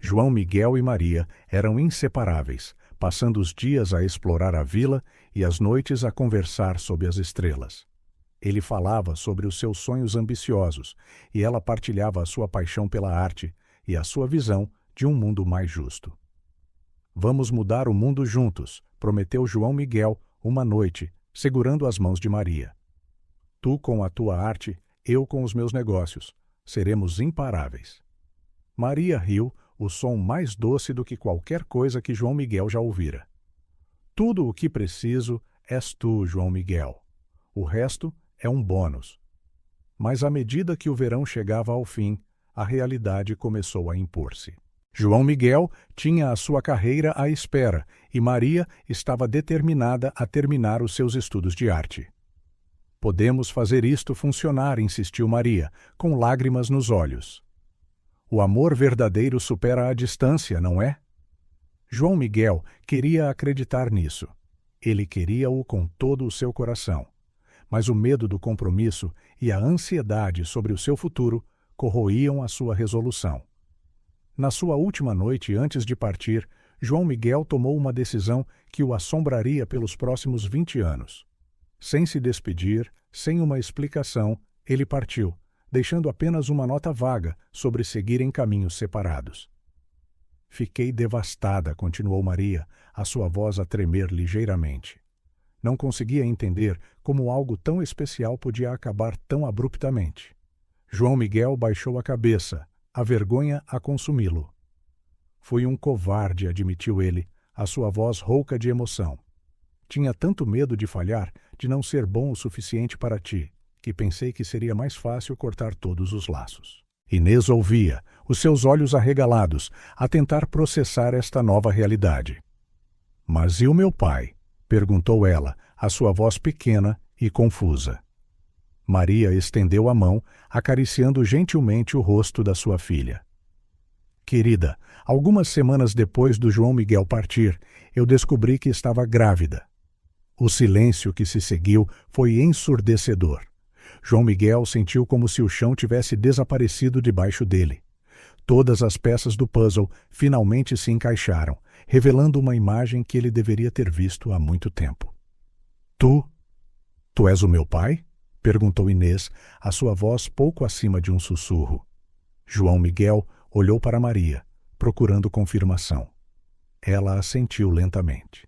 A: João Miguel e Maria eram inseparáveis, passando os dias a explorar a vila e as noites a conversar sob as estrelas. Ele falava sobre os seus sonhos ambiciosos e ela partilhava a sua paixão pela arte e a sua visão de um mundo mais justo. Vamos mudar o mundo juntos, prometeu João Miguel uma noite, segurando as mãos de Maria. Tu com a tua arte, eu com os meus negócios. Seremos imparáveis. Maria riu, o som mais doce do que qualquer coisa que João Miguel já ouvira. Tudo o que preciso és tu, João Miguel. O resto é um bônus. Mas à medida que o verão chegava ao fim, a realidade começou a impor-se. João Miguel tinha a sua carreira à espera e Maria estava determinada a terminar os seus estudos de arte. Podemos fazer isto funcionar, insistiu Maria, com lágrimas nos olhos. O amor verdadeiro supera a distância, não é? João Miguel queria acreditar nisso. Ele queria-o com todo o seu coração. Mas o medo do compromisso e a ansiedade sobre o seu futuro corroíam a sua resolução. Na sua última noite antes de partir, João Miguel tomou uma decisão que o assombraria pelos próximos 20 anos. Sem se despedir, sem uma explicação, ele partiu, deixando apenas uma nota vaga sobre seguir em caminhos separados. Fiquei devastada, continuou Maria, a sua voz a tremer ligeiramente. Não conseguia entender como algo tão especial podia acabar tão abruptamente. João Miguel baixou a cabeça, a vergonha a consumi-lo. Fui um covarde, admitiu ele, a sua voz rouca de emoção. Tinha tanto medo de falhar, de não ser bom o suficiente para ti, que pensei que seria mais fácil cortar todos os laços. Inês ouvia, os seus olhos arregalados, a tentar processar esta nova realidade. Mas e o meu pai? Perguntou ela, a sua voz pequena e confusa. Maria estendeu a mão, acariciando gentilmente o rosto da sua filha. Querida, algumas semanas depois do João Miguel partir, eu descobri que estava grávida. O silêncio que se seguiu foi ensurdecedor. João Miguel sentiu como se o chão tivesse desaparecido debaixo dele. Todas as peças do puzzle finalmente se encaixaram, revelando uma imagem que ele deveria ter visto há muito tempo. Tu és o meu pai? Perguntou Inês, a sua voz pouco acima de um sussurro. João Miguel olhou para Maria, procurando confirmação. Ela assentiu lentamente.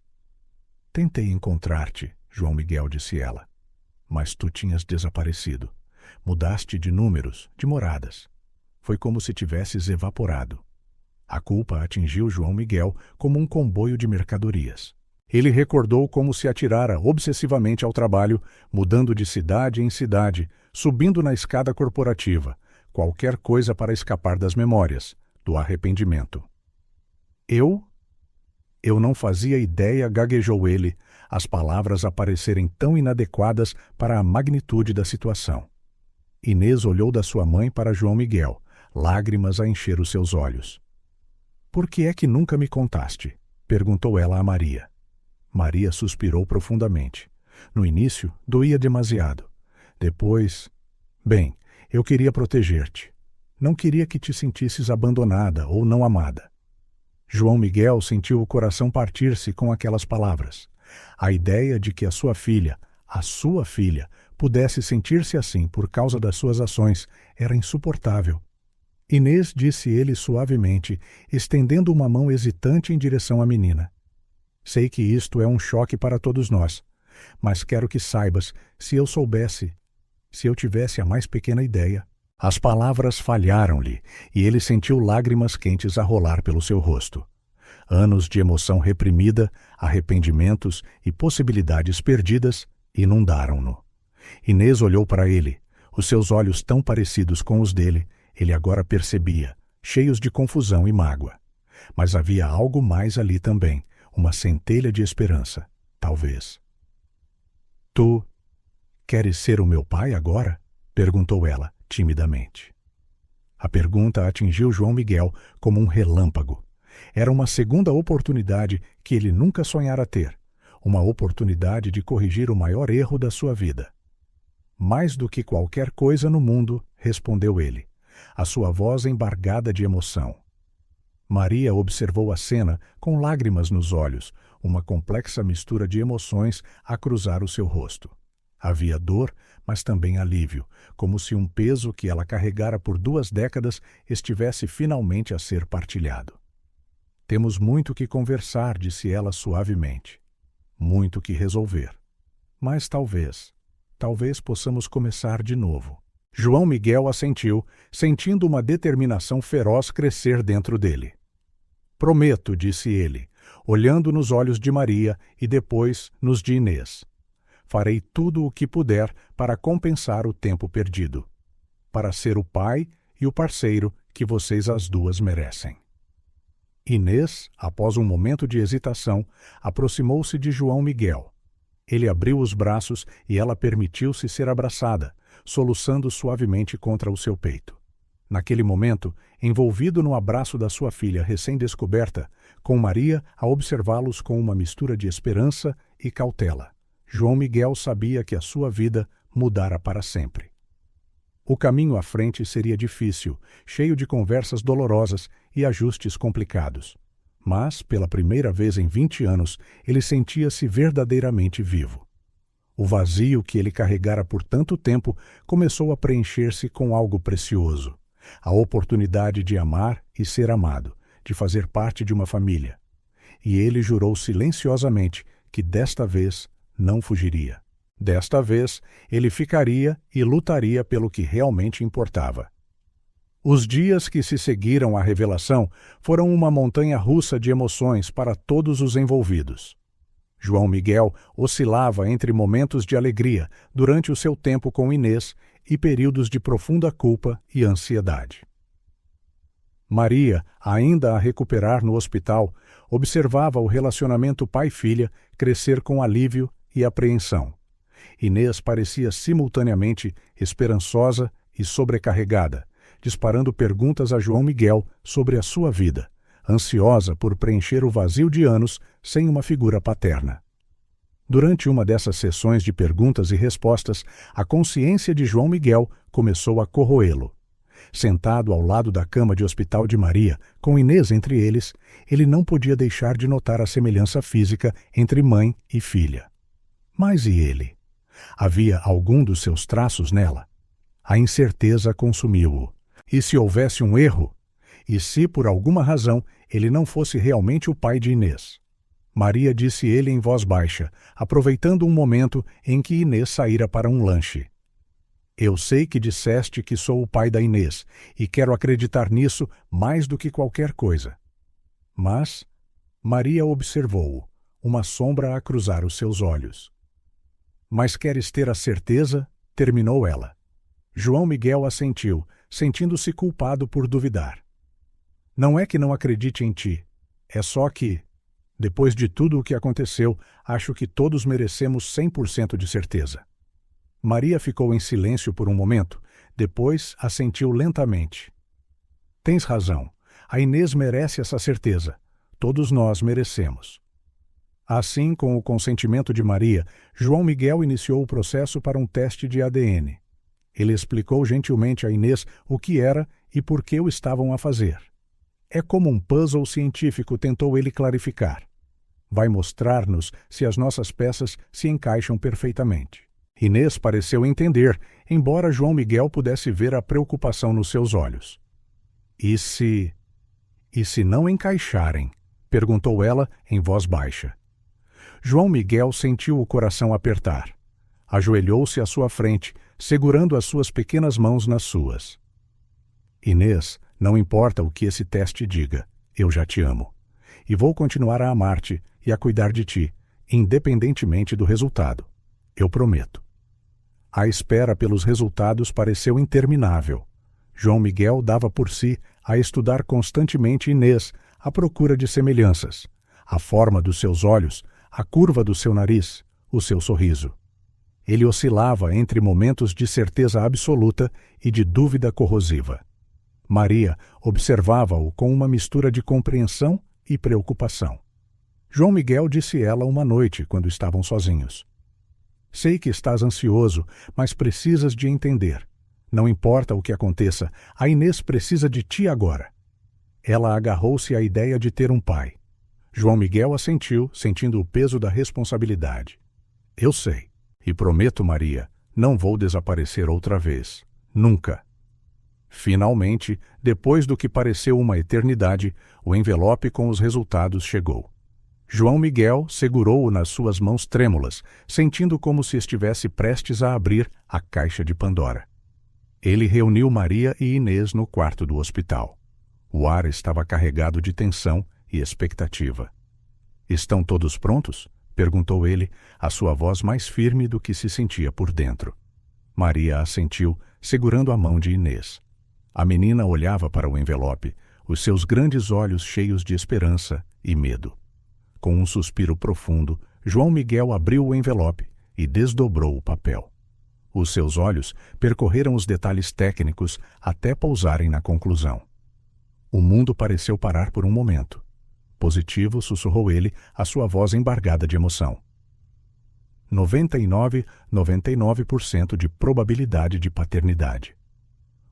A: Tentei encontrar-te, João Miguel, disse ela. Mas tu tinhas desaparecido. Mudaste de números, de moradas. Foi como se tivesses evaporado. A culpa atingiu João Miguel como um comboio de mercadorias. Ele recordou como se atirara obsessivamente ao trabalho, mudando de cidade em cidade, subindo na escada corporativa, qualquer coisa para escapar das memórias, do arrependimento. Eu não fazia ideia, gaguejou ele, as palavras aparecerem tão inadequadas para a magnitude da situação. Inês olhou da sua mãe para João Miguel, lágrimas a encher os seus olhos. Por que é que nunca me contaste? Perguntou ela a Maria. Maria suspirou profundamente. No início, doía demasiado. Depois... Bem, eu queria proteger-te. Não queria que te sentisses abandonada ou não amada. João Miguel sentiu o coração partir-se com aquelas palavras. A ideia de que a sua filha, pudesse sentir-se assim por causa das suas ações era insuportável. Inês, disse ele suavemente, estendendo uma mão hesitante em direção à menina. Sei que isto é um choque para todos nós, mas quero que saibas, se eu tivesse a mais pequena ideia. As palavras falharam-lhe, e ele sentiu lágrimas quentes a rolar pelo seu rosto. Anos de emoção reprimida, arrependimentos e possibilidades perdidas inundaram-no. Inês olhou para ele, os seus olhos tão parecidos com os dele, ele agora percebia, cheios de confusão e mágoa. Mas havia algo mais ali também, uma centelha de esperança, talvez. Tu queres ser o meu pai agora? Perguntou ela, timidamente. A pergunta atingiu João Miguel como um relâmpago. Era uma segunda oportunidade que ele nunca sonhara ter, uma oportunidade de corrigir o maior erro da sua vida. Mais do que qualquer coisa no mundo, respondeu ele, a sua voz embargada de emoção. Maria observou a cena com lágrimas nos olhos, uma complexa mistura de emoções a cruzar o seu rosto. Havia dor, mas também alívio, como se um peso que ela carregara por 2 décadas estivesse finalmente a ser partilhado. Temos muito que conversar, disse ela suavemente. Muito que resolver. Mas talvez possamos começar de novo. João Miguel assentiu, sentindo uma determinação feroz crescer dentro dele. Prometo, disse ele, olhando nos olhos de Maria e depois nos de Inês. Farei tudo o que puder para compensar o tempo perdido, para ser o pai e o parceiro que vocês as duas merecem. Inês, após um momento de hesitação, aproximou-se de João Miguel. Ele abriu os braços e ela permitiu-se ser abraçada, soluçando suavemente contra o seu peito. Naquele momento, envolvido no abraço da sua filha recém-descoberta, com Maria a observá-los com uma mistura de esperança e cautela. João Miguel sabia que a sua vida mudara para sempre. O caminho à frente seria difícil, cheio de conversas dolorosas e ajustes complicados. Mas, pela primeira vez em 20 anos, ele sentia-se verdadeiramente vivo. O vazio que ele carregara por tanto tempo começou a preencher-se com algo precioso. A oportunidade de amar e ser amado, de fazer parte de uma família. E ele jurou silenciosamente que desta vez não fugiria. Desta vez, ele ficaria e lutaria pelo que realmente importava. Os dias que se seguiram à revelação foram uma montanha-russa de emoções para todos os envolvidos. João Miguel oscilava entre momentos de alegria durante o seu tempo com Inês e períodos de profunda culpa e ansiedade. Maria, ainda a recuperar no hospital, observava o relacionamento pai-filha crescer com alívio e apreensão. Inês parecia simultaneamente esperançosa e sobrecarregada, disparando perguntas a João Miguel sobre a sua vida, ansiosa por preencher o vazio de anos sem uma figura paterna. Durante uma dessas sessões de perguntas e respostas, a consciência de João Miguel começou a corroê-lo. Sentado ao lado da cama de hospital de Maria, com Inês entre eles, ele não podia deixar de notar a semelhança física entre mãe e filha. Mas e ele? Havia algum dos seus traços nela? A incerteza consumiu-o. E se houvesse um erro? E se, por alguma razão, ele não fosse realmente o pai de Inês? Maria disse ele em voz baixa, aproveitando um momento em que Inês saíra para um lanche. Eu sei que disseste que sou o pai da Inês, e quero acreditar nisso mais do que qualquer coisa. Mas Maria observou-o, uma sombra a cruzar os seus olhos. Mas queres ter a certeza? Terminou ela. João Miguel assentiu, sentindo-se culpado por duvidar. Não é que não acredite em ti, é só que, depois de tudo o que aconteceu, acho que todos merecemos 100% de certeza. Maria ficou em silêncio por um momento, depois assentiu lentamente. Tens razão, a Inês merece essa certeza, todos nós merecemos. Assim, com o consentimento de Maria, João Miguel iniciou o processo para um teste de ADN. Ele explicou gentilmente a Inês o que era e por que o estavam a fazer. É como um puzzle científico, tentou ele clarificar. Vai mostrar-nos se as nossas peças se encaixam perfeitamente. Inês pareceu entender, embora João Miguel pudesse ver a preocupação nos seus olhos. E se não encaixarem? Perguntou ela em voz baixa. João Miguel sentiu o coração apertar. Ajoelhou-se à sua frente, segurando as suas pequenas mãos nas suas. Inês, não importa o que esse teste diga, eu já te amo. E vou continuar a amar-te e a cuidar de ti, independentemente do resultado. Eu prometo. A espera pelos resultados pareceu interminável. João Miguel dava por si a estudar constantemente Inês, à procura de semelhanças. A forma dos seus olhos, a curva do seu nariz, o seu sorriso. Ele oscilava entre momentos de certeza absoluta e de dúvida corrosiva. Maria observava-o com uma mistura de compreensão e preocupação. João Miguel disse ela uma noite, quando estavam sozinhos. Sei que estás ansioso, mas precisas de entender. Não importa o que aconteça, a Inês precisa de ti agora. Ela agarrou-se à ideia de ter um pai. João Miguel assentiu, sentindo o peso da responsabilidade. Eu sei, e prometo, Maria, não vou desaparecer outra vez. Nunca. Finalmente, depois do que pareceu uma eternidade, o envelope com os resultados chegou. João Miguel segurou-o nas suas mãos trêmulas, sentindo como se estivesse prestes a abrir a caixa de Pandora. Ele reuniu Maria e Inês no quarto do hospital. O ar estava carregado de tensão e expectativa. Estão todos prontos? Perguntou ele, a sua voz mais firme do que se sentia por dentro. Maria assentiu, segurando a mão de Inês. A menina olhava para o envelope, os seus grandes olhos cheios de esperança e medo. Com um suspiro profundo, João Miguel abriu o envelope e desdobrou o papel. Os seus olhos percorreram os detalhes técnicos até pousarem na conclusão. O mundo pareceu parar por um momento. Positivo, sussurrou ele, a sua voz embargada de emoção. 99% de probabilidade de paternidade.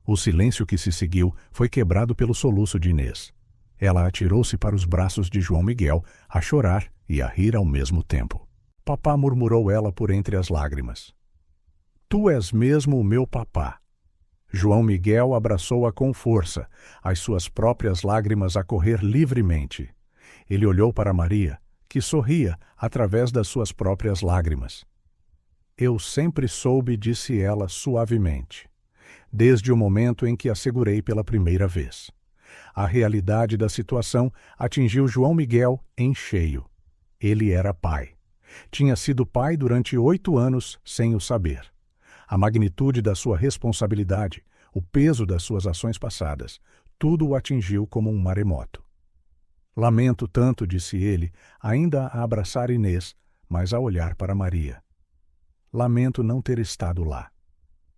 A: O silêncio que se seguiu foi quebrado pelo soluço de Inês. Ela atirou-se para os braços de João Miguel, a chorar e a rir ao mesmo tempo. Papá, murmurou ela por entre as lágrimas. Tu és mesmo o meu papá. João Miguel abraçou-a com força, as suas próprias lágrimas a correr livremente. Ele olhou para Maria, que sorria através das suas próprias lágrimas. Eu sempre soube, disse ela suavemente, desde o momento em que a segurei pela primeira vez. A realidade da situação atingiu João Miguel em cheio. Ele era pai. Tinha sido pai durante 8 anos sem o saber. A magnitude da sua responsabilidade, o peso das suas ações passadas, tudo o atingiu como um maremoto. Lamento tanto, disse ele, ainda a abraçar Inês, mas a olhar para Maria. Lamento não ter estado lá,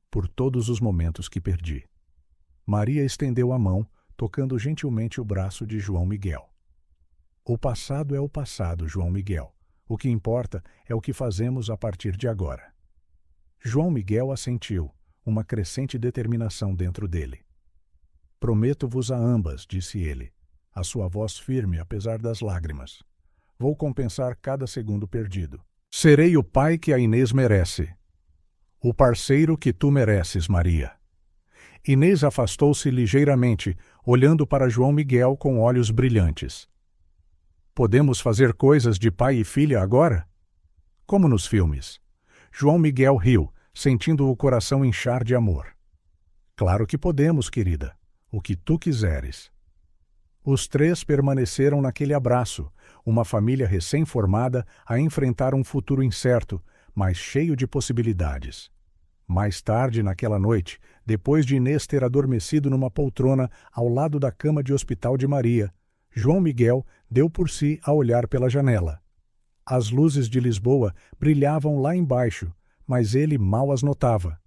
A: por todos os momentos que perdi. Maria estendeu a mão, tocando gentilmente o braço de João Miguel. O passado é o passado, João Miguel. O que importa é o que fazemos a partir de agora. João Miguel assentiu, uma crescente determinação dentro dele. Prometo-vos a ambas, disse ele, a sua voz firme apesar das lágrimas. Vou compensar cada segundo perdido. Serei o pai que a Inês merece. O parceiro que tu mereces, Maria. Inês afastou-se ligeiramente, olhando para João Miguel com olhos brilhantes. Podemos fazer coisas de pai e filha agora? Como nos filmes. João Miguel riu, sentindo o coração inchar de amor. Claro que podemos, querida. O que tu quiseres. Os três permaneceram naquele abraço, uma família recém-formada a enfrentar um futuro incerto, mas cheio de possibilidades. Mais tarde naquela noite, depois de Inês ter adormecido numa poltrona ao lado da cama de hospital de Maria, João Miguel deu por si a olhar pela janela. As luzes de Lisboa brilhavam lá embaixo, mas ele mal as notava.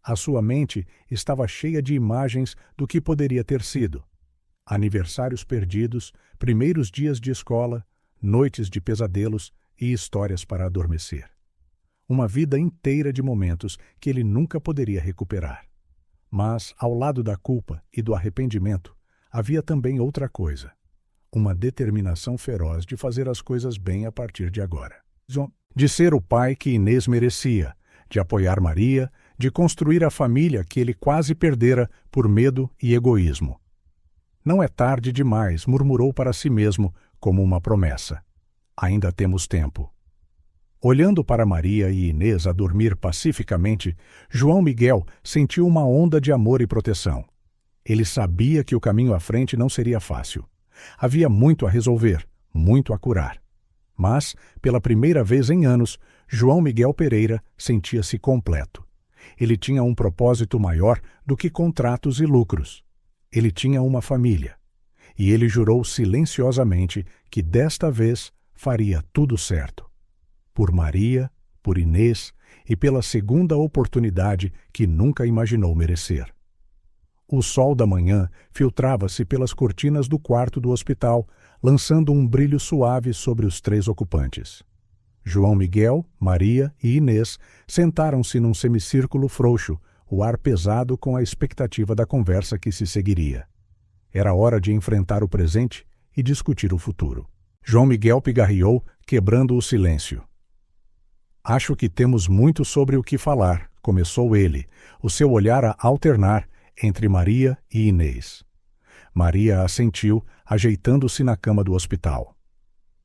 A: A sua mente estava cheia de imagens do que poderia ter sido. Aniversários perdidos, primeiros dias de escola, noites de pesadelos e histórias para adormecer. Uma vida inteira de momentos que ele nunca poderia recuperar. Mas, ao lado da culpa e do arrependimento, havia também outra coisa. Uma determinação feroz de fazer as coisas bem a partir de agora. De ser o pai que Inês merecia, de apoiar Maria, de construir a família que ele quase perdera por medo e egoísmo. Não é tarde demais, murmurou para si mesmo, como uma promessa. Ainda temos tempo. Olhando para Maria e Inês a dormir pacificamente, João Miguel sentiu uma onda de amor e proteção. Ele sabia que o caminho à frente não seria fácil. Havia muito a resolver, muito a curar. Mas, pela primeira vez em anos, João Miguel Pereira sentia-se completo. Ele tinha um propósito maior do que contratos e lucros. Ele tinha uma família. E ele jurou silenciosamente que desta vez faria tudo certo. Por Maria, por Inês e pela segunda oportunidade que nunca imaginou merecer. O sol da manhã filtrava-se pelas cortinas do quarto do hospital, lançando um brilho suave sobre os três ocupantes. João Miguel, Maria e Inês sentaram-se num semicírculo frouxo, o ar pesado com a expectativa da conversa que se seguiria. Era hora de enfrentar o presente e discutir o futuro. João Miguel pigarreou, quebrando o silêncio. Acho que temos muito sobre o que falar, começou ele, o seu olhar a alternar entre Maria e Inês. Maria assentiu, ajeitando-se na cama do hospital.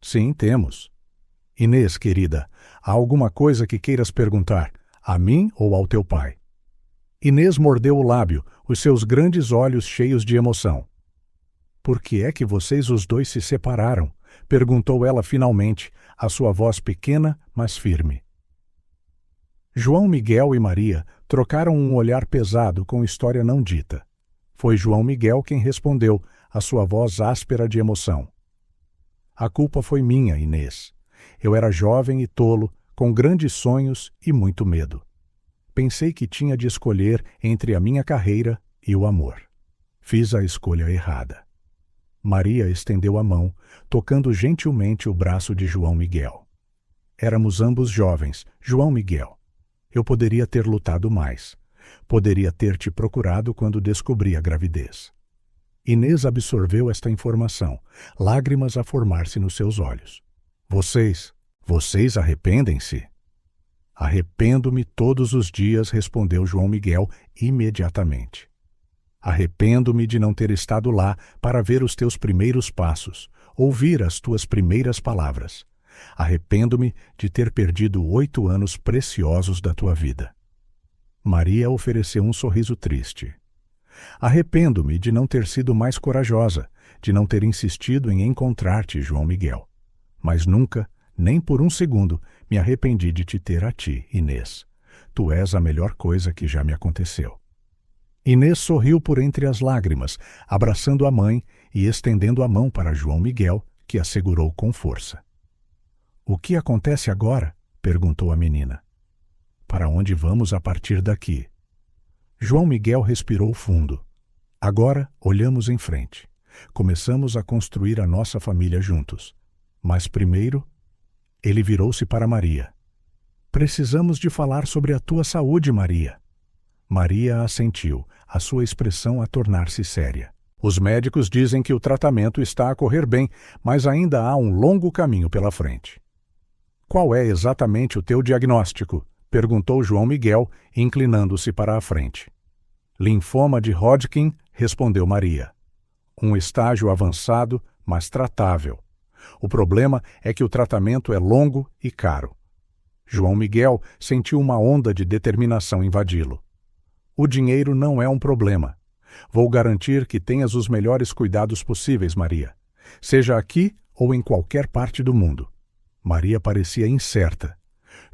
A: Sim, temos. Inês, querida, há alguma coisa que queiras perguntar, a mim ou ao teu pai? Inês mordeu o lábio, os seus grandes olhos cheios de emoção. Por que é que vocês os dois se separaram? Perguntou ela finalmente, a sua voz pequena, mas firme. João Miguel e Maria trocaram um olhar pesado com história não dita. Foi João Miguel quem respondeu, a sua voz áspera de emoção. A culpa foi minha, Inês. Eu era jovem e tolo, com grandes sonhos e muito medo. Pensei que tinha de escolher entre a minha carreira e o amor. Fiz a escolha errada. Maria estendeu a mão, tocando gentilmente o braço de João Miguel. Éramos ambos jovens, João Miguel. Eu poderia ter lutado mais. Poderia ter te procurado quando descobri a gravidez. Inês absorveu esta informação, lágrimas a formar-se nos seus olhos. Vocês arrependem-se? Arrependo-me todos os dias, respondeu João Miguel imediatamente. Arrependo-me de não ter estado lá para ver os teus primeiros passos, ouvir as tuas primeiras palavras. Arrependo-me de ter perdido 8 anos preciosos da tua vida. Maria ofereceu um sorriso triste. Arrependo-me de não ter sido mais corajosa, de não ter insistido em encontrar-te, João Miguel. Mas nunca, nem por um segundo, me arrependi de te ter a ti, Inês. Tu és a melhor coisa que já me aconteceu. Inês sorriu por entre as lágrimas, abraçando a mãe e estendendo a mão para João Miguel, que a segurou com força. O que acontece agora? Perguntou a menina. Para onde vamos a partir daqui? João Miguel respirou fundo. Agora olhamos em frente. Começamos a construir a nossa família juntos. Mas primeiro, ele virou-se para Maria. Precisamos de falar sobre a tua saúde, Maria. Maria assentiu, a sua expressão a tornar-se séria. Os médicos dizem que o tratamento está a correr bem, mas ainda há um longo caminho pela frente. Qual é exatamente o teu diagnóstico? Perguntou João Miguel, inclinando-se para a frente. Linfoma de Hodgkin, respondeu Maria. Um estágio avançado, mas tratável. O problema é que o tratamento é longo e caro. João Miguel sentiu uma onda de determinação invadi-lo. O dinheiro não é um problema. Vou garantir que tenhas os melhores cuidados possíveis, Maria. Seja aqui ou em qualquer parte do mundo. Maria parecia incerta.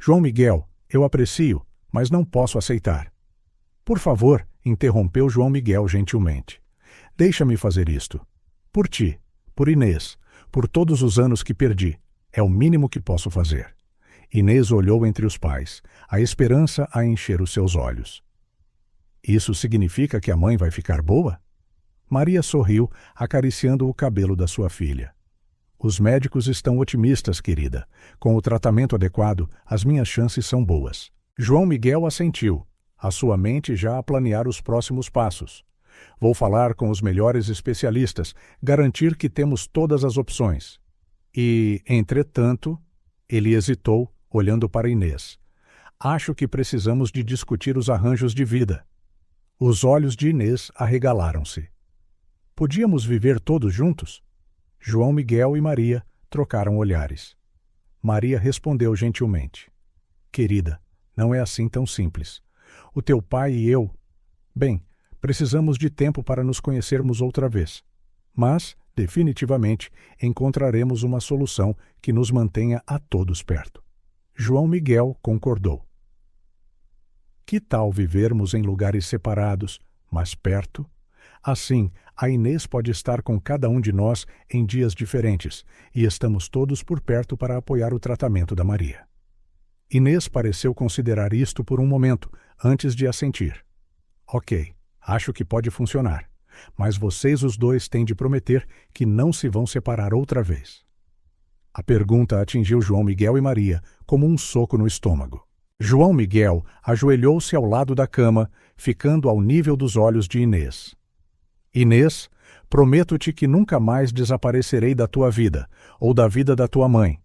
A: João Miguel, eu aprecio, mas não posso aceitar. Por favor, interrompeu João Miguel gentilmente. Deixa-me fazer isto. Por ti, por Inês, por todos os anos que perdi. É o mínimo que posso fazer. Inês olhou entre os pais, a esperança a encher os seus olhos. Isso significa que a mãe vai ficar boa? Maria sorriu, acariciando o cabelo da sua filha. Os médicos estão otimistas, querida. Com o tratamento adequado, as minhas chances são boas. João Miguel assentiu, a sua mente já a planear os próximos passos. Vou falar com os melhores especialistas, garantir que temos todas as opções. E, entretanto, ele hesitou, olhando para Inês. Acho que precisamos de discutir os arranjos de vida. Os olhos de Inês arregalaram-se. Podíamos viver todos juntos? João Miguel e Maria trocaram olhares. Maria respondeu gentilmente. Querida, não é assim tão simples. O teu pai e eu... Bem, precisamos de tempo para nos conhecermos outra vez. Mas, definitivamente, encontraremos uma solução que nos mantenha a todos perto. João Miguel concordou. Que tal vivermos em lugares separados, mas perto? Assim, a Inês pode estar com cada um de nós em dias diferentes, e estamos todos por perto para apoiar o tratamento da Maria. Inês pareceu considerar isto por um momento, antes de assentir. Ok, acho que pode funcionar, mas vocês os dois têm de prometer que não se vão separar outra vez. A pergunta atingiu João Miguel e Maria como um soco no estômago. João Miguel ajoelhou-se ao lado da cama, ficando ao nível dos olhos de Inês. Inês, prometo-te que nunca mais desaparecerei da tua vida, ou da vida da tua mãe.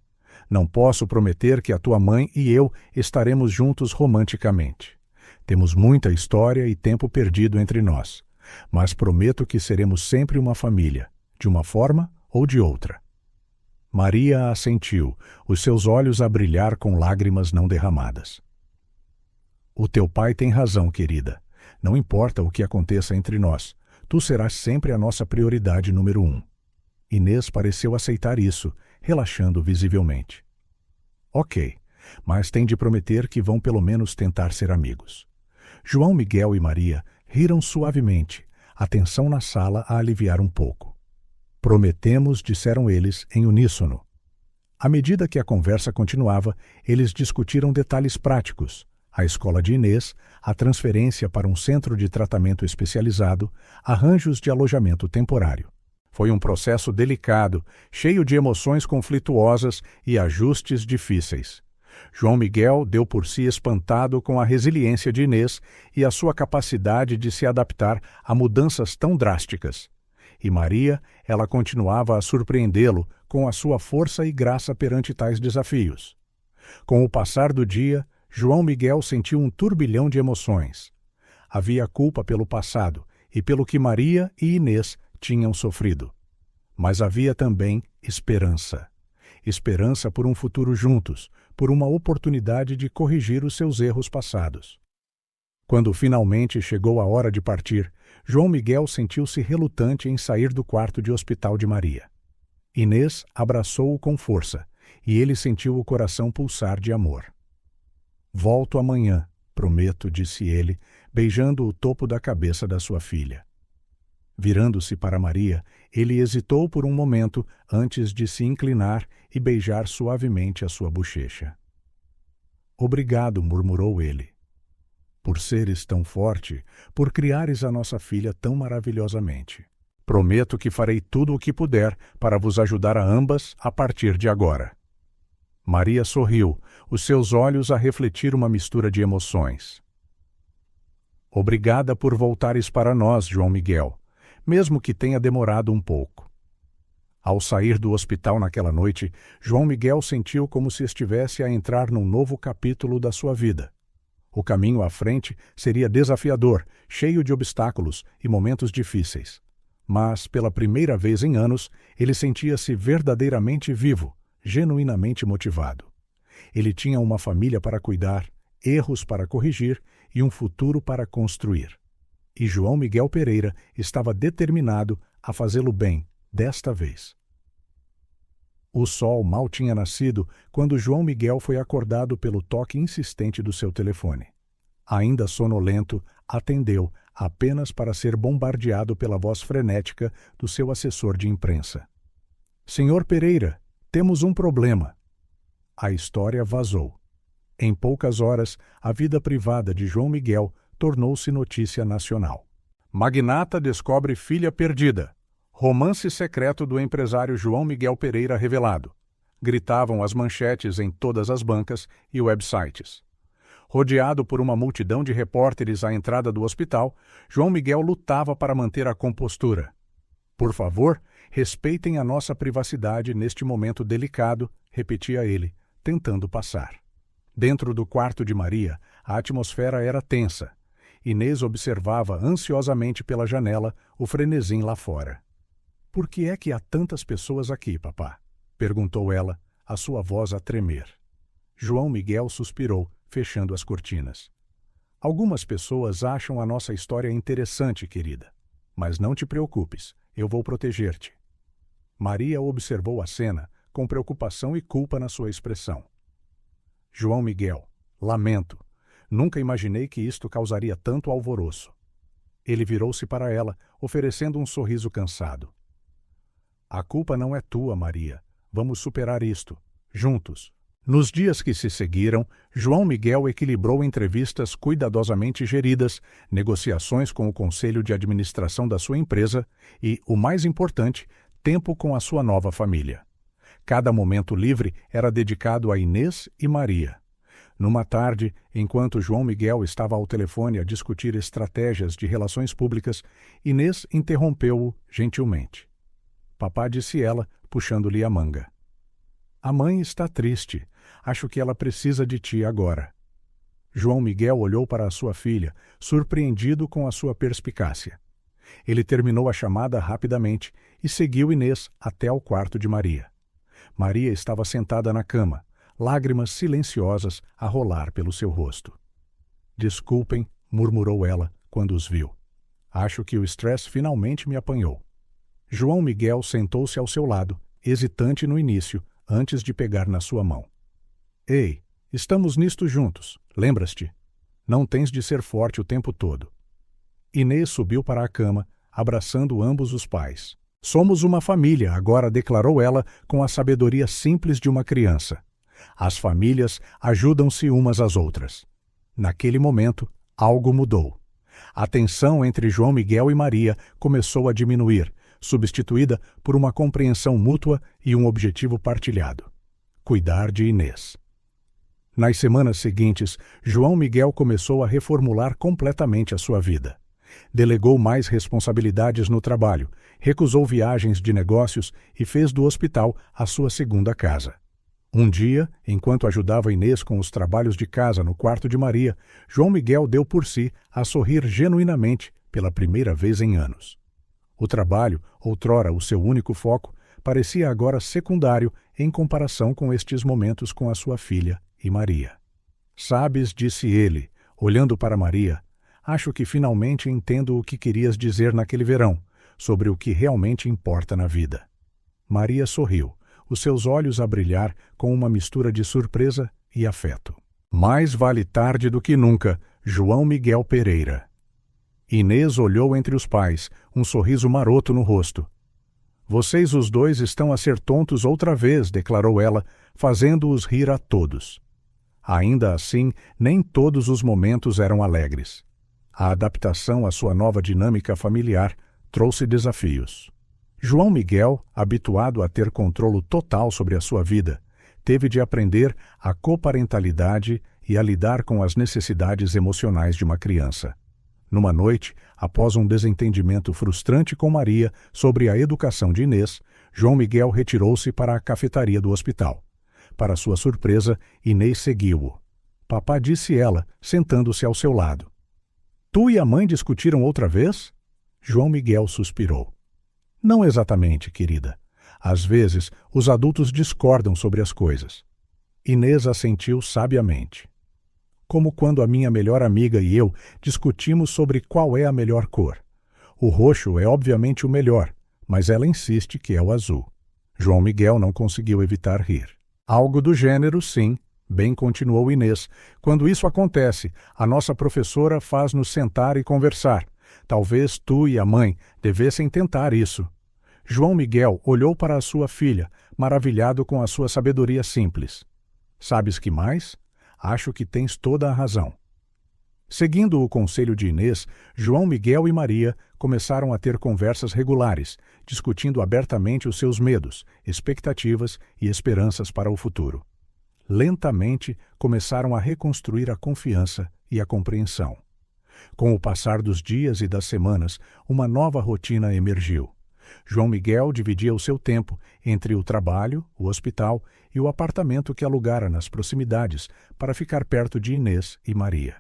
A: Não posso prometer que a tua mãe e eu estaremos juntos romanticamente. Temos muita história e tempo perdido entre nós, mas prometo que seremos sempre uma família, de uma forma ou de outra. Maria assentiu, os seus olhos a brilhar com lágrimas não derramadas. O teu pai tem razão, querida. Não importa o que aconteça entre nós, tu serás sempre a nossa prioridade número 1. Inês pareceu aceitar isso, relaxando visivelmente. Ok, mas tem de prometer que vão pelo menos tentar ser amigos. João Miguel e Maria riram suavemente, a tensão na sala a aliviar um pouco. Prometemos, disseram eles em uníssono. À medida que a conversa continuava, eles discutiram detalhes práticos, a escola de Inês, a transferência para um centro de tratamento especializado, arranjos de alojamento temporário. Foi um processo delicado, cheio de emoções conflituosas e ajustes difíceis. João Miguel deu por si espantado com a resiliência de Inês e a sua capacidade de se adaptar a mudanças tão drásticas. E Maria, ela continuava a surpreendê-lo com a sua força e graça perante tais desafios. Com o passar do dia, João Miguel sentiu um turbilhão de emoções. Havia culpa pelo passado e pelo que Maria e Inês tinham sofrido. Mas havia também esperança. Esperança por um futuro juntos, por uma oportunidade de corrigir os seus erros passados. Quando finalmente chegou a hora de partir, João Miguel sentiu-se relutante em sair do quarto de hospital de Maria. Inês abraçou-o com força, e ele sentiu o coração pulsar de amor. "Volto amanhã, prometo", disse ele, beijando o topo da cabeça da sua filha. Virando-se para Maria, ele hesitou por um momento antes de se inclinar e beijar suavemente a sua bochecha. "Obrigado", murmurou ele. "Por seres tão forte, por criares a nossa filha tão maravilhosamente. Prometo que farei tudo o que puder para vos ajudar a ambas a partir de agora." Maria sorriu, os seus olhos a refletir uma mistura de emoções. "Obrigada por voltares para nós, João Miguel, mesmo que tenha demorado um pouco." Ao sair do hospital naquela noite, João Miguel sentiu como se estivesse a entrar num novo capítulo da sua vida. O caminho à frente seria desafiador, cheio de obstáculos e momentos difíceis. Mas, pela primeira vez em anos, ele sentia-se verdadeiramente vivo, genuinamente motivado. Ele tinha uma família para cuidar, erros para corrigir e um futuro para construir. E João Miguel Pereira estava determinado a fazê-lo bem, desta vez. O sol mal tinha nascido quando João Miguel foi acordado pelo toque insistente do seu telefone. Ainda sonolento, atendeu apenas para ser bombardeado pela voz frenética do seu assessor de imprensa. "Senhor Pereira, temos um problema." A história vazou. Em poucas horas, a vida privada de João Miguel tornou-se notícia nacional. Magnata descobre filha perdida. Romance secreto do empresário João Miguel Pereira revelado. Gritavam as manchetes em todas as bancas e websites. Rodeado por uma multidão de repórteres à entrada do hospital, João Miguel lutava para manter a compostura. "Por favor, respeitem a nossa privacidade neste momento delicado", repetia ele, tentando passar. Dentro do quarto de Maria, a atmosfera era tensa. Inês observava ansiosamente pela janela o frenesim lá fora. "Por que é que há tantas pessoas aqui, papá?" perguntou ela, a sua voz a tremer. João Miguel suspirou, fechando as cortinas. "Algumas pessoas acham a nossa história interessante, querida. Mas não te preocupes, eu vou proteger-te." Maria observou a cena com preocupação e culpa na sua expressão. "João Miguel, lamento. Nunca imaginei que isto causaria tanto alvoroço." Ele virou-se para ela, oferecendo um sorriso cansado. "A culpa não é tua, Maria. Vamos superar isto, juntos." Nos dias que se seguiram, João Miguel equilibrou entrevistas cuidadosamente geridas, negociações com o conselho de administração da sua empresa e, o mais importante, tempo com a sua nova família. Cada momento livre era dedicado a Inês e Maria. Numa tarde, enquanto João Miguel estava ao telefone a discutir estratégias de relações públicas, Inês interrompeu-o gentilmente. "Papá", disse ela, puxando-lhe a manga. "A mãe está triste. Acho que ela precisa de ti agora." João Miguel olhou para a sua filha, surpreendido com a sua perspicácia. Ele terminou a chamada rapidamente e seguiu Inês até ao quarto de Maria. Maria estava sentada na cama, lágrimas silenciosas a rolar pelo seu rosto. "Desculpem", murmurou ela quando os viu. "Acho que o estresse finalmente me apanhou." João Miguel sentou-se ao seu lado, hesitante no início, antes de pegar na sua mão. "Ei, estamos nisto juntos, lembras-te? Não tens de ser forte o tempo todo." Inês subiu para a cama, abraçando ambos os pais. "Somos uma família", agora declarou ela com a sabedoria simples de uma criança. As famílias ajudam-se umas às outras. Naquele momento, algo mudou. A tensão entre João Miguel e Maria começou a diminuir, substituída por uma compreensão mútua e um objetivo partilhado: cuidar de Inês. Nas semanas seguintes, João Miguel começou a reformular completamente a sua vida. Delegou mais responsabilidades no trabalho, recusou viagens de negócios e fez do hospital a sua segunda casa. Um dia, enquanto ajudava Inês com os trabalhos de casa no quarto de Maria, João Miguel deu por si a sorrir genuinamente pela primeira vez em anos. O trabalho, outrora o seu único foco, parecia agora secundário em comparação com estes momentos com a sua filha e Maria. Sabes, disse ele, olhando para Maria, acho que finalmente entendo o que querias dizer naquele verão, sobre o que realmente importa na vida. Maria sorriu, os seus olhos a brilhar com uma mistura de surpresa e afeto. Mais vale tarde do que nunca, João Miguel Pereira. Inês olhou entre os pais, um sorriso maroto no rosto. Vocês os dois estão a ser tontos outra vez, declarou ela, fazendo-os rir a todos. Ainda assim, nem todos os momentos eram alegres. A adaptação à sua nova dinâmica familiar trouxe desafios. João Miguel, habituado a ter controle total sobre a sua vida, teve de aprender a coparentalidade e a lidar com as necessidades emocionais de uma criança. Numa noite, após um desentendimento frustrante com Maria sobre a educação de Inês, João Miguel retirou-se para a cafetaria do hospital. Para sua surpresa, Inês seguiu-o. Papá, disse ela, sentando-se ao seu lado. Tu e a mãe discutiram outra vez? João Miguel suspirou. Não exatamente, querida. Às vezes, os adultos discordam sobre as coisas. Inês assentiu sabiamente. Como quando a minha melhor amiga e eu discutimos sobre qual é a melhor cor. O roxo é obviamente o melhor, mas ela insiste que é o azul. João Miguel não conseguiu evitar rir. Algo do gênero, sim, bem continuou Inês. Quando isso acontece, a nossa professora faz-nos sentar e conversar. Talvez tu e a mãe devessem tentar isso. João Miguel olhou para a sua filha, maravilhado com a sua sabedoria simples. Sabes que mais? Acho que tens toda a razão. Seguindo o conselho de Inês, João Miguel e Maria começaram a ter conversas regulares, discutindo abertamente os seus medos, expectativas e esperanças para o futuro. Lentamente, começaram a reconstruir a confiança e a compreensão. Com o passar dos dias e das semanas, uma nova rotina emergiu. João Miguel dividia o seu tempo entre o trabalho, o hospital e o apartamento que alugara nas proximidades para ficar perto de Inês e Maria.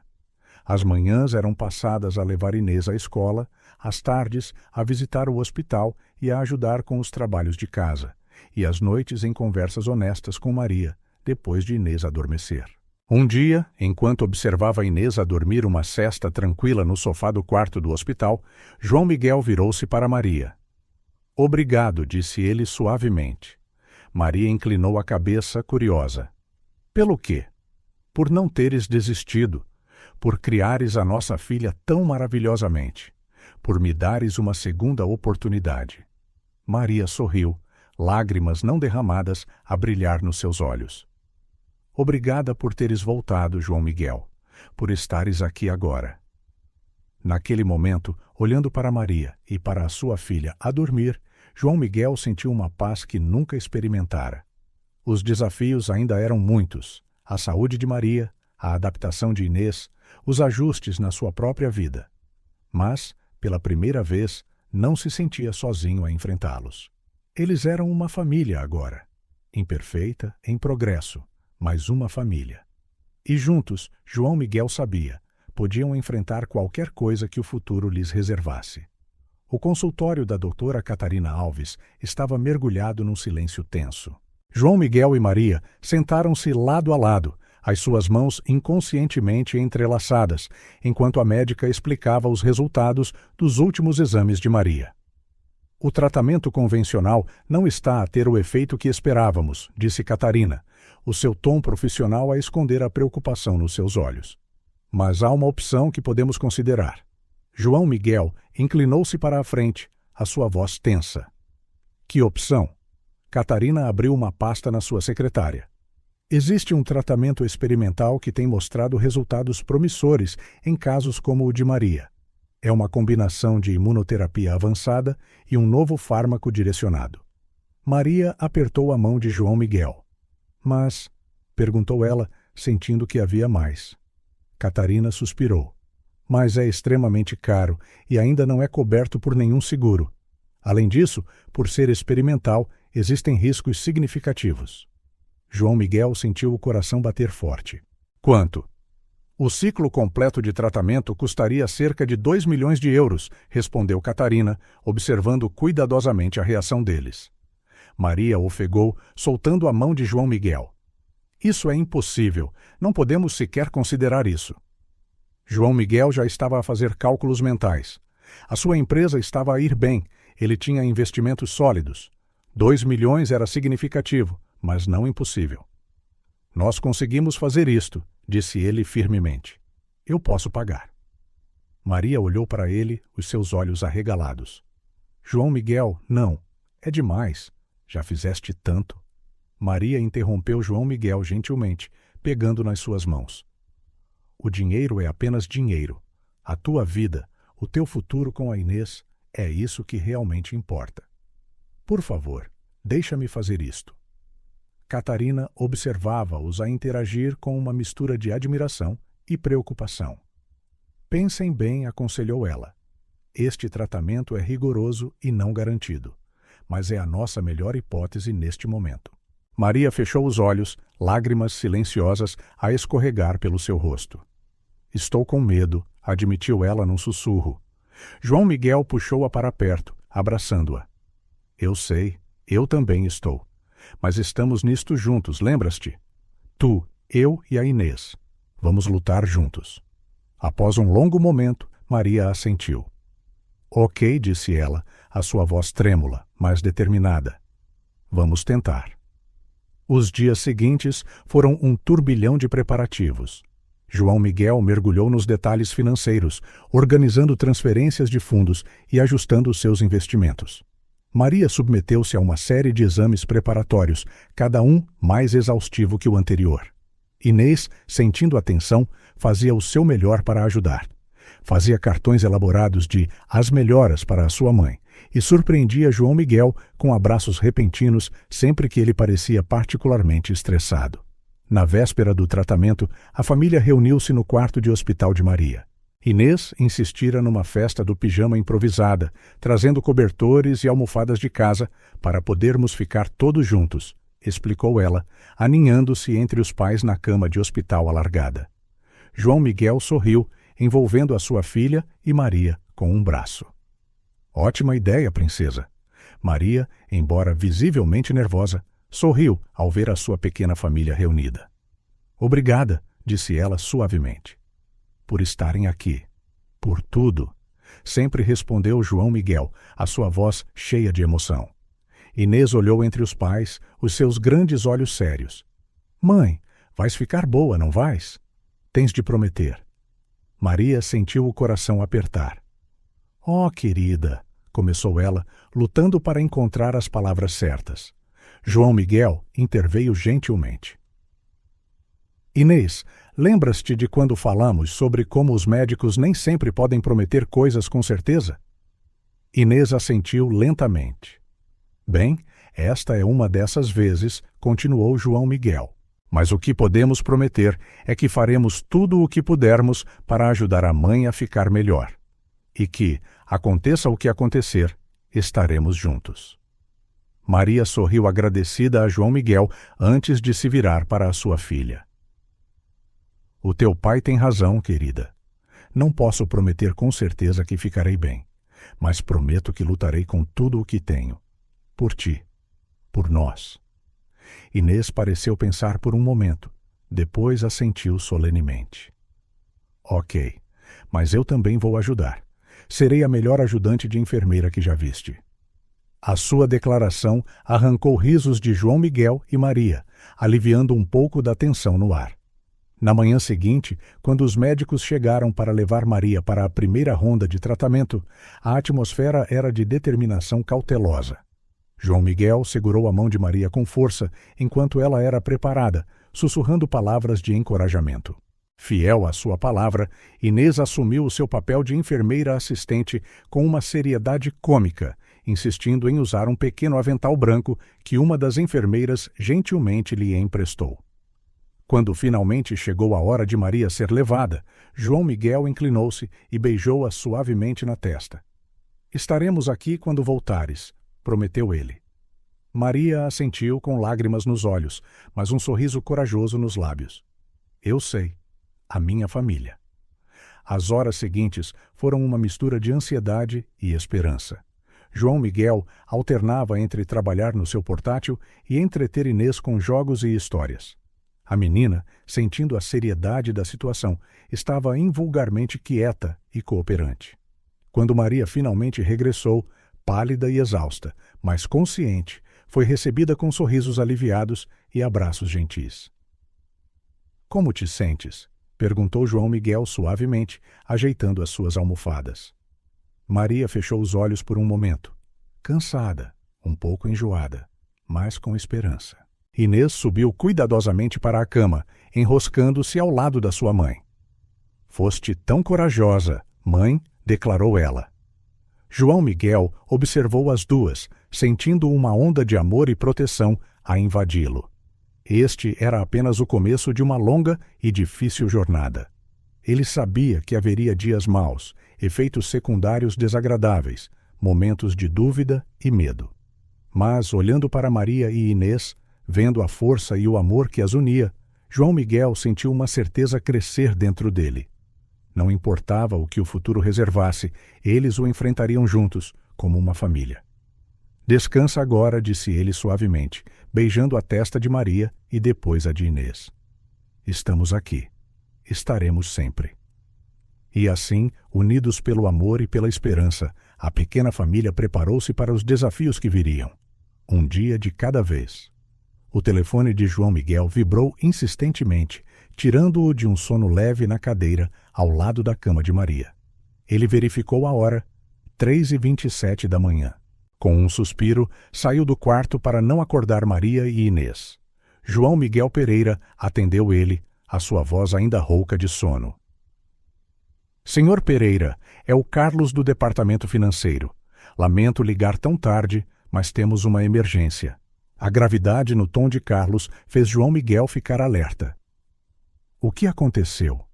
A: As manhãs eram passadas a levar Inês à escola, as tardes a visitar o hospital e a ajudar com os trabalhos de casa, e as noites em conversas honestas com Maria, depois de Inês adormecer. Um dia, enquanto observava Inês a dormir uma sesta tranquila no sofá do quarto do hospital, João Miguel virou-se para Maria. Obrigado, disse ele suavemente. Maria inclinou a cabeça, curiosa. Pelo quê? Por não teres desistido, por criares a nossa filha tão maravilhosamente, por me dares uma segunda oportunidade. Maria sorriu, lágrimas não derramadas a brilhar nos seus olhos. Obrigada por teres voltado, João Miguel, por estares aqui agora. Naquele momento, olhando para Maria e para a sua filha a dormir, João Miguel sentiu uma paz que nunca experimentara. Os desafios ainda eram muitos: a saúde de Maria, a adaptação de Inês, os ajustes na sua própria vida. Mas, pela primeira vez, não se sentia sozinho a enfrentá-los. Eles eram uma família agora. Imperfeita, em progresso, mas uma família. E juntos, João Miguel sabia, podiam enfrentar qualquer coisa que o futuro lhes reservasse. O consultório da doutora Catarina Alves estava mergulhado num silêncio tenso. João Miguel e Maria sentaram-se lado a lado, as suas mãos inconscientemente entrelaçadas, enquanto a médica explicava os resultados dos últimos exames de Maria. O tratamento convencional não está a ter o efeito que esperávamos, disse Catarina, o seu tom profissional a esconder a preocupação nos seus olhos. Mas há uma opção que podemos considerar. João Miguel inclinou-se para a frente, a sua voz tensa. Que opção? Catarina abriu uma pasta na sua secretária. Existe um tratamento experimental que tem mostrado resultados promissores em casos como o de Maria. É uma combinação de imunoterapia avançada e um novo fármaco direcionado. Maria apertou a mão de João Miguel. Mas, perguntou ela, sentindo que havia mais. Catarina suspirou. Mas é extremamente caro e ainda não é coberto por nenhum seguro. Além disso, por ser experimental, existem riscos significativos. João Miguel sentiu o coração bater forte. Quanto? O ciclo completo de tratamento custaria cerca de 2 milhões de euros, respondeu Catarina, observando cuidadosamente a reação deles. Maria ofegou, soltando a mão de João Miguel. Isso é impossível. Não podemos sequer considerar isso. João Miguel já estava a fazer cálculos mentais. A sua empresa estava a ir bem. Ele tinha investimentos sólidos. 2 milhões era significativo, mas não impossível. Nós conseguimos fazer isto, disse ele firmemente. Eu posso pagar. Maria olhou para ele, os seus olhos arregalados. João Miguel, não. É demais. Já fizeste tanto. Maria interrompeu João Miguel gentilmente, pegando nas suas mãos. O dinheiro é apenas dinheiro. A tua vida, o teu futuro com a Inês, é isso que realmente importa. Por favor, deixa-me fazer isto. Catarina observava-os a interagir com uma mistura de admiração e preocupação. Pensem bem, aconselhou ela. Este tratamento é rigoroso e não garantido, mas é a nossa melhor hipótese neste momento. Maria fechou os olhos, lágrimas silenciosas a escorregar pelo seu rosto. Estou com medo, admitiu ela num sussurro. João Miguel puxou-a para perto, abraçando-a. Eu sei, eu também estou. Mas estamos nisto juntos, lembras-te? Tu, eu e a Inês. Vamos lutar juntos. Após um longo momento, Maria assentiu. Ok, disse ela, a sua voz trêmula, mas determinada. Vamos tentar. Os dias seguintes foram um turbilhão de preparativos. João Miguel mergulhou nos detalhes financeiros, organizando transferências de fundos e ajustando os seus investimentos. Maria submeteu-se a uma série de exames preparatórios, cada um mais exaustivo que o anterior. Inês, sentindo a tensão, fazia o seu melhor para ajudar. Fazia cartões elaborados de as melhoras para a sua mãe e surpreendia João Miguel com abraços repentinos sempre que ele parecia particularmente estressado. Na véspera do tratamento, a família reuniu-se no quarto de hospital de Maria. Inês insistira numa festa do pijama improvisada, trazendo cobertores e almofadas de casa para podermos ficar todos juntos, explicou ela, aninhando-se entre os pais na cama de hospital alargada. João Miguel sorriu, envolvendo a sua filha e Maria com um braço. Ótima ideia, princesa. Maria, embora visivelmente nervosa, sorriu ao ver a sua pequena família reunida. Obrigada, disse ela suavemente. Por estarem aqui. Por tudo. Sempre respondeu João Miguel, a sua voz cheia de emoção. Inês olhou entre os pais, os seus grandes olhos sérios. Mãe, vais ficar boa, não vais? Tens de prometer. Maria sentiu o coração apertar. Oh, querida, começou ela, lutando para encontrar as palavras certas. João Miguel interveio gentilmente. Inês, lembras-te de quando falamos sobre como os médicos nem sempre podem prometer coisas com certeza? Inês assentiu lentamente. Bem, esta é uma dessas vezes, continuou João Miguel. Mas o que podemos prometer é que faremos tudo o que pudermos para ajudar a mãe a ficar melhor. E que, aconteça o que acontecer, estaremos juntos. Maria sorriu agradecida a João Miguel antes de se virar para a sua filha. O teu pai tem razão, querida. Não posso prometer com certeza que ficarei bem, mas prometo que lutarei com tudo o que tenho. Por ti. Por nós. Inês pareceu pensar por um momento, depois assentiu solenemente. Ok, mas eu também vou ajudar. Serei a melhor ajudante de enfermeira que já viste. A sua declaração arrancou risos de João Miguel e Maria, aliviando um pouco da tensão no ar. Na manhã seguinte, quando os médicos chegaram para levar Maria para a primeira ronda de tratamento, a atmosfera era de determinação cautelosa. João Miguel segurou a mão de Maria com força enquanto ela era preparada, sussurrando palavras de encorajamento. Fiel à sua palavra, Inês assumiu o seu papel de enfermeira assistente com uma seriedade cômica, insistindo em usar um pequeno avental branco que uma das enfermeiras gentilmente lhe emprestou. Quando finalmente chegou a hora de Maria ser levada, João Miguel inclinou-se e beijou-a suavemente na testa. "Estaremos aqui quando voltares", prometeu ele. Maria assentiu com lágrimas nos olhos, mas um sorriso corajoso nos lábios. "Eu sei. A minha família." As horas seguintes foram uma mistura de ansiedade e esperança. João Miguel alternava entre trabalhar no seu portátil e entreter Inês com jogos e histórias. A menina, sentindo a seriedade da situação, estava invulgarmente quieta e cooperante. Quando Maria finalmente regressou, pálida e exausta, mas consciente, foi recebida com sorrisos aliviados e abraços gentis. "Como te sentes?" perguntou João Miguel suavemente, ajeitando as suas almofadas. Maria fechou os olhos por um momento, cansada, um pouco enjoada, mas com esperança. Inês subiu cuidadosamente para a cama, enroscando-se ao lado da sua mãe. "Foste tão corajosa, mãe", declarou ela. João Miguel observou as duas, sentindo uma onda de amor e proteção a invadi-lo. Este era apenas o começo de uma longa e difícil jornada. Ele sabia que haveria dias maus, efeitos secundários desagradáveis, momentos de dúvida e medo. Mas, olhando para Maria e Inês, vendo a força e o amor que as unia, João Miguel sentiu uma certeza crescer dentro dele. Não importava o que o futuro reservasse, eles o enfrentariam juntos, como uma família. "Descansa agora", disse ele suavemente, beijando a testa de Maria e depois a de Inês. "Estamos aqui. Estaremos sempre." E assim, unidos pelo amor e pela esperança, a pequena família preparou-se para os desafios que viriam. Um dia de cada vez. O telefone de João Miguel vibrou insistentemente, tirando-o de um sono leve na cadeira ao lado da cama de Maria. Ele verificou a hora, 3h27 da manhã. Com um suspiro, saiu do quarto para não acordar Maria e Inês. João Miguel Pereira atendeu ele, a sua voz ainda rouca de sono. "Senhor Pereira, é o Carlos do Departamento Financeiro. Lamento ligar tão tarde, mas temos uma emergência." A gravidade no tom de Carlos fez João Miguel ficar alerta. "O que aconteceu?"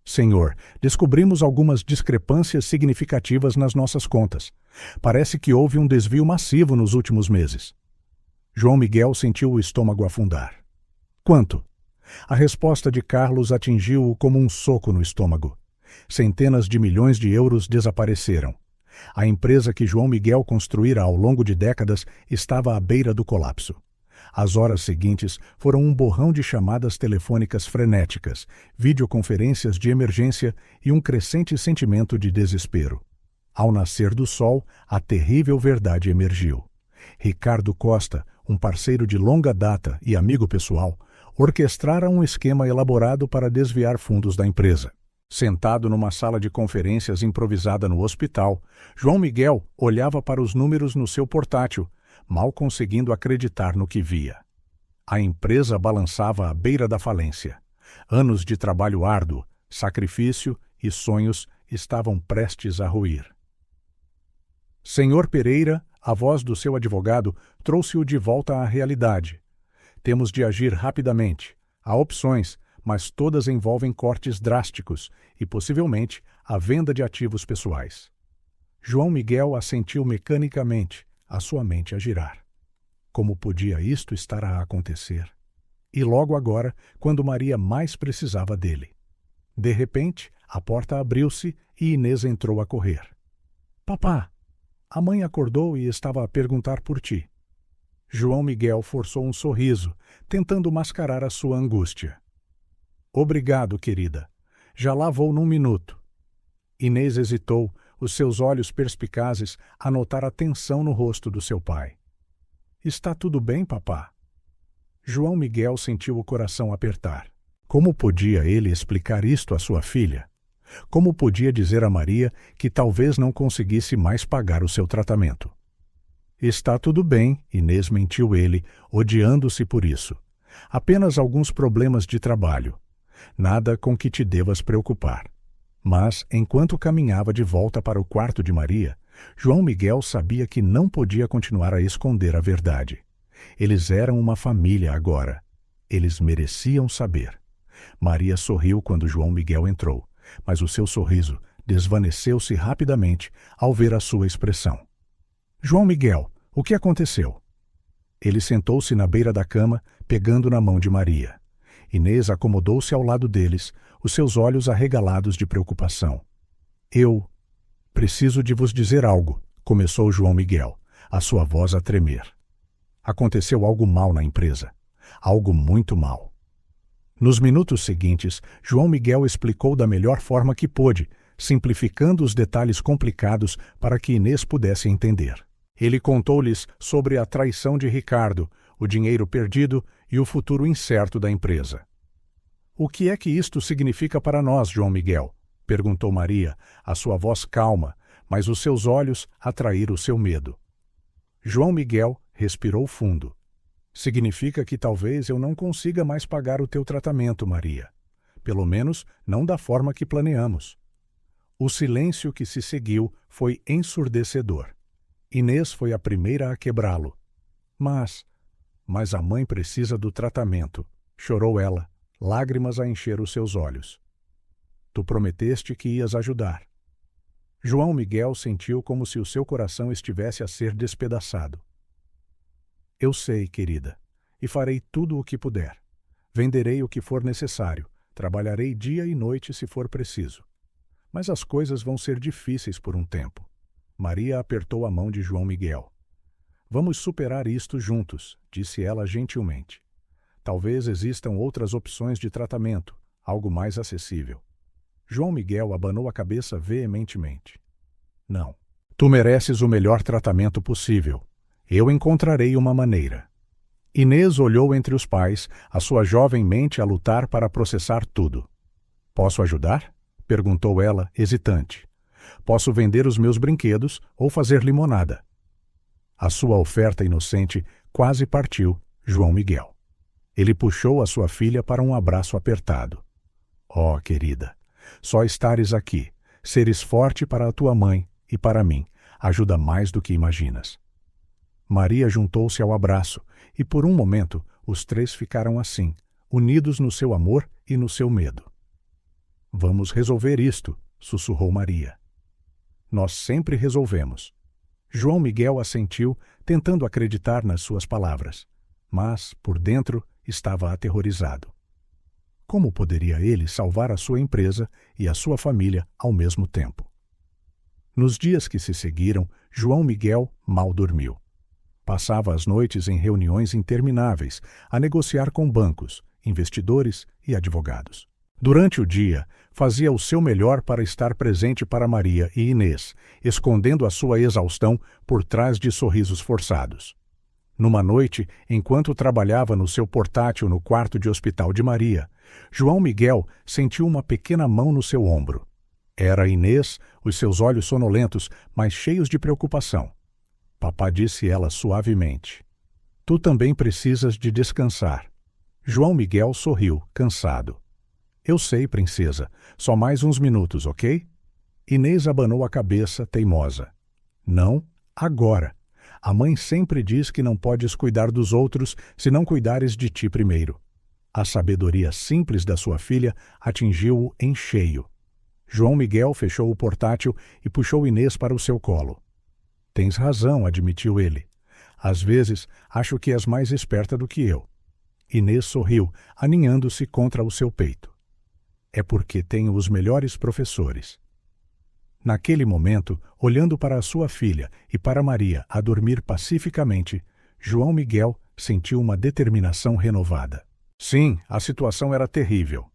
A: "Senhor, descobrimos algumas discrepâncias significativas nas nossas contas. Parece que houve um desvio massivo nos últimos meses." João Miguel sentiu o estômago afundar. "Quanto?" A resposta de Carlos atingiu-o como um soco no estômago. Centenas de milhões de euros desapareceram. A empresa que João Miguel construíra ao longo de décadas estava à beira do colapso. As horas seguintes foram um borrão de chamadas telefônicas frenéticas, videoconferências de emergência e um crescente sentimento de desespero. Ao nascer do sol, a terrível verdade emergiu. Ricardo Costa, um parceiro de longa data e amigo pessoal, orquestrara um esquema elaborado para desviar fundos da empresa. Sentado numa sala de conferências improvisada no hospital, João Miguel olhava para os números no seu portátil, mal conseguindo acreditar no que via. A empresa balançava à beira da falência. Anos de trabalho árduo, sacrifício e sonhos estavam prestes a ruir. "Senhor Pereira", a voz do seu advogado trouxe-o de volta à realidade. "Temos de agir rapidamente. Há opções, mas todas envolvem cortes drásticos e, possivelmente, a venda de ativos pessoais." João Miguel assentiu mecanicamente, a sua mente a girar. Como podia isto estar a acontecer? E logo agora, quando Maria mais precisava dele. De repente, a porta abriu-se e Inês entrou a correr. "Papá!" A mãe acordou e estava a perguntar por ti. João Miguel forçou um sorriso, tentando mascarar a sua angústia. "Obrigado, querida. Já lá vou num minuto." Inês hesitou, os seus olhos perspicazes a notar a tensão no rosto do seu pai. "Está tudo bem, papá?" João Miguel sentiu o coração apertar. Como podia ele explicar isto à sua filha? Como podia dizer a Maria que talvez não conseguisse mais pagar o seu tratamento? "Está tudo bem", Inês mentiu ele, odiando-se por isso. "Apenas alguns problemas de trabalho. Nada com que te devas preocupar. Mas, enquanto caminhava de volta para o quarto de Maria, João Miguel sabia que não podia continuar a esconder a verdade. Eles eram uma família agora. Eles mereciam saber. Maria sorriu quando João Miguel entrou, mas o seu sorriso desvaneceu-se rapidamente ao ver a sua expressão. João Miguel, o que aconteceu? Ele sentou-se na beira da cama, pegando na mão de Maria. Inês acomodou-se ao lado deles, os seus olhos arregalados de preocupação. Eu preciso de vos dizer algo, começou João Miguel, a sua voz a tremer. Aconteceu algo mal na empresa. Algo muito mal. Nos minutos seguintes, João Miguel explicou da melhor forma que pôde, simplificando os detalhes complicados para que Inês pudesse entender. Ele contou-lhes sobre a traição de Ricardo, o dinheiro perdido e o futuro incerto da empresa. O que é que isto significa para nós, João Miguel? Perguntou Maria, a sua voz calma, mas os seus olhos atraíram o seu medo. João Miguel respirou fundo. Significa que talvez eu não consiga mais pagar o teu tratamento, Maria. Pelo menos não da forma que planeamos. O silêncio que se seguiu foi ensurdecedor. Inês foi a primeira a quebrá-lo. Mas a mãe precisa do tratamento, chorou ela, lágrimas a encher os seus olhos. Tu prometeste que ias ajudar. João Miguel sentiu como se o seu coração estivesse a ser despedaçado. Eu sei, querida, e farei tudo o que puder. Venderei o que for necessário, trabalharei dia e noite se for preciso. Mas as coisas vão ser difíceis por um tempo. Maria apertou a mão de João Miguel. Vamos superar isto juntos, disse ela gentilmente. Talvez existam outras opções de tratamento, algo mais acessível. João Miguel abanou a cabeça veementemente. Não. Tu mereces o melhor tratamento possível. Eu encontrarei uma maneira. Inês olhou entre os pais, a sua jovem mente a lutar para processar tudo. Posso ajudar? Perguntou ela, hesitante. Posso vender os meus brinquedos ou fazer limonada. A sua oferta inocente quase partiu João Miguel. Ele puxou a sua filha para um abraço apertado. Oh, querida, só estares aqui, seres forte para a tua mãe e para mim, ajuda mais do que imaginas. Maria juntou-se ao abraço, e por um momento os três ficaram assim, unidos no seu amor e no seu medo. Vamos resolver isto, sussurrou Maria. Nós sempre resolvemos. João Miguel assentiu, tentando acreditar nas suas palavras, mas, por dentro, estava aterrorizado. Como poderia ele salvar a sua empresa e a sua família ao mesmo tempo? Nos dias que se seguiram, João Miguel mal dormiu. Passava as noites em reuniões intermináveis, a negociar com bancos, investidores e advogados. Durante o dia, fazia o seu melhor para estar presente para Maria e Inês, escondendo a sua exaustão por trás de sorrisos forçados. Numa noite, enquanto trabalhava no seu portátil no quarto de hospital de Maria, João Miguel sentiu uma pequena mão no seu ombro. Era Inês, os seus olhos sonolentos, mas cheios de preocupação. Papá, disse ela suavemente. Tu também precisas de descansar. João Miguel sorriu, cansado. Eu sei, princesa. Só mais uns minutos, ok? Inês abanou a cabeça, teimosa. Não, agora. A mãe sempre diz que não podes cuidar dos outros se não cuidares de ti primeiro. A sabedoria simples da sua filha atingiu-o em cheio. João Miguel fechou o portátil e puxou Inês para o seu colo. Tens razão, admitiu ele. Às vezes, acho que és mais esperta do que eu. Inês sorriu, aninhando-se contra o seu peito. É porque tenho os melhores professores. Naquele momento, olhando para a sua filha e para Maria a dormir pacificamente, João Miguel sentiu uma determinação renovada. Sim, a situação era terrível.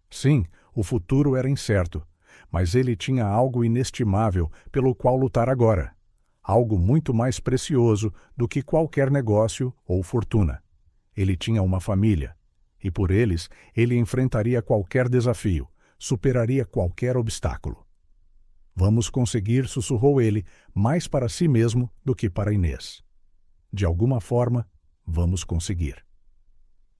A: Sim, o futuro era incerto, mas ele tinha algo inestimável pelo qual lutar agora. Algo muito mais precioso do que qualquer negócio ou fortuna. Ele tinha uma família, e por eles ele enfrentaria qualquer desafio, superaria qualquer obstáculo. Vamos conseguir, sussurrou ele, mais para si mesmo do que para Inês. De alguma forma, vamos conseguir.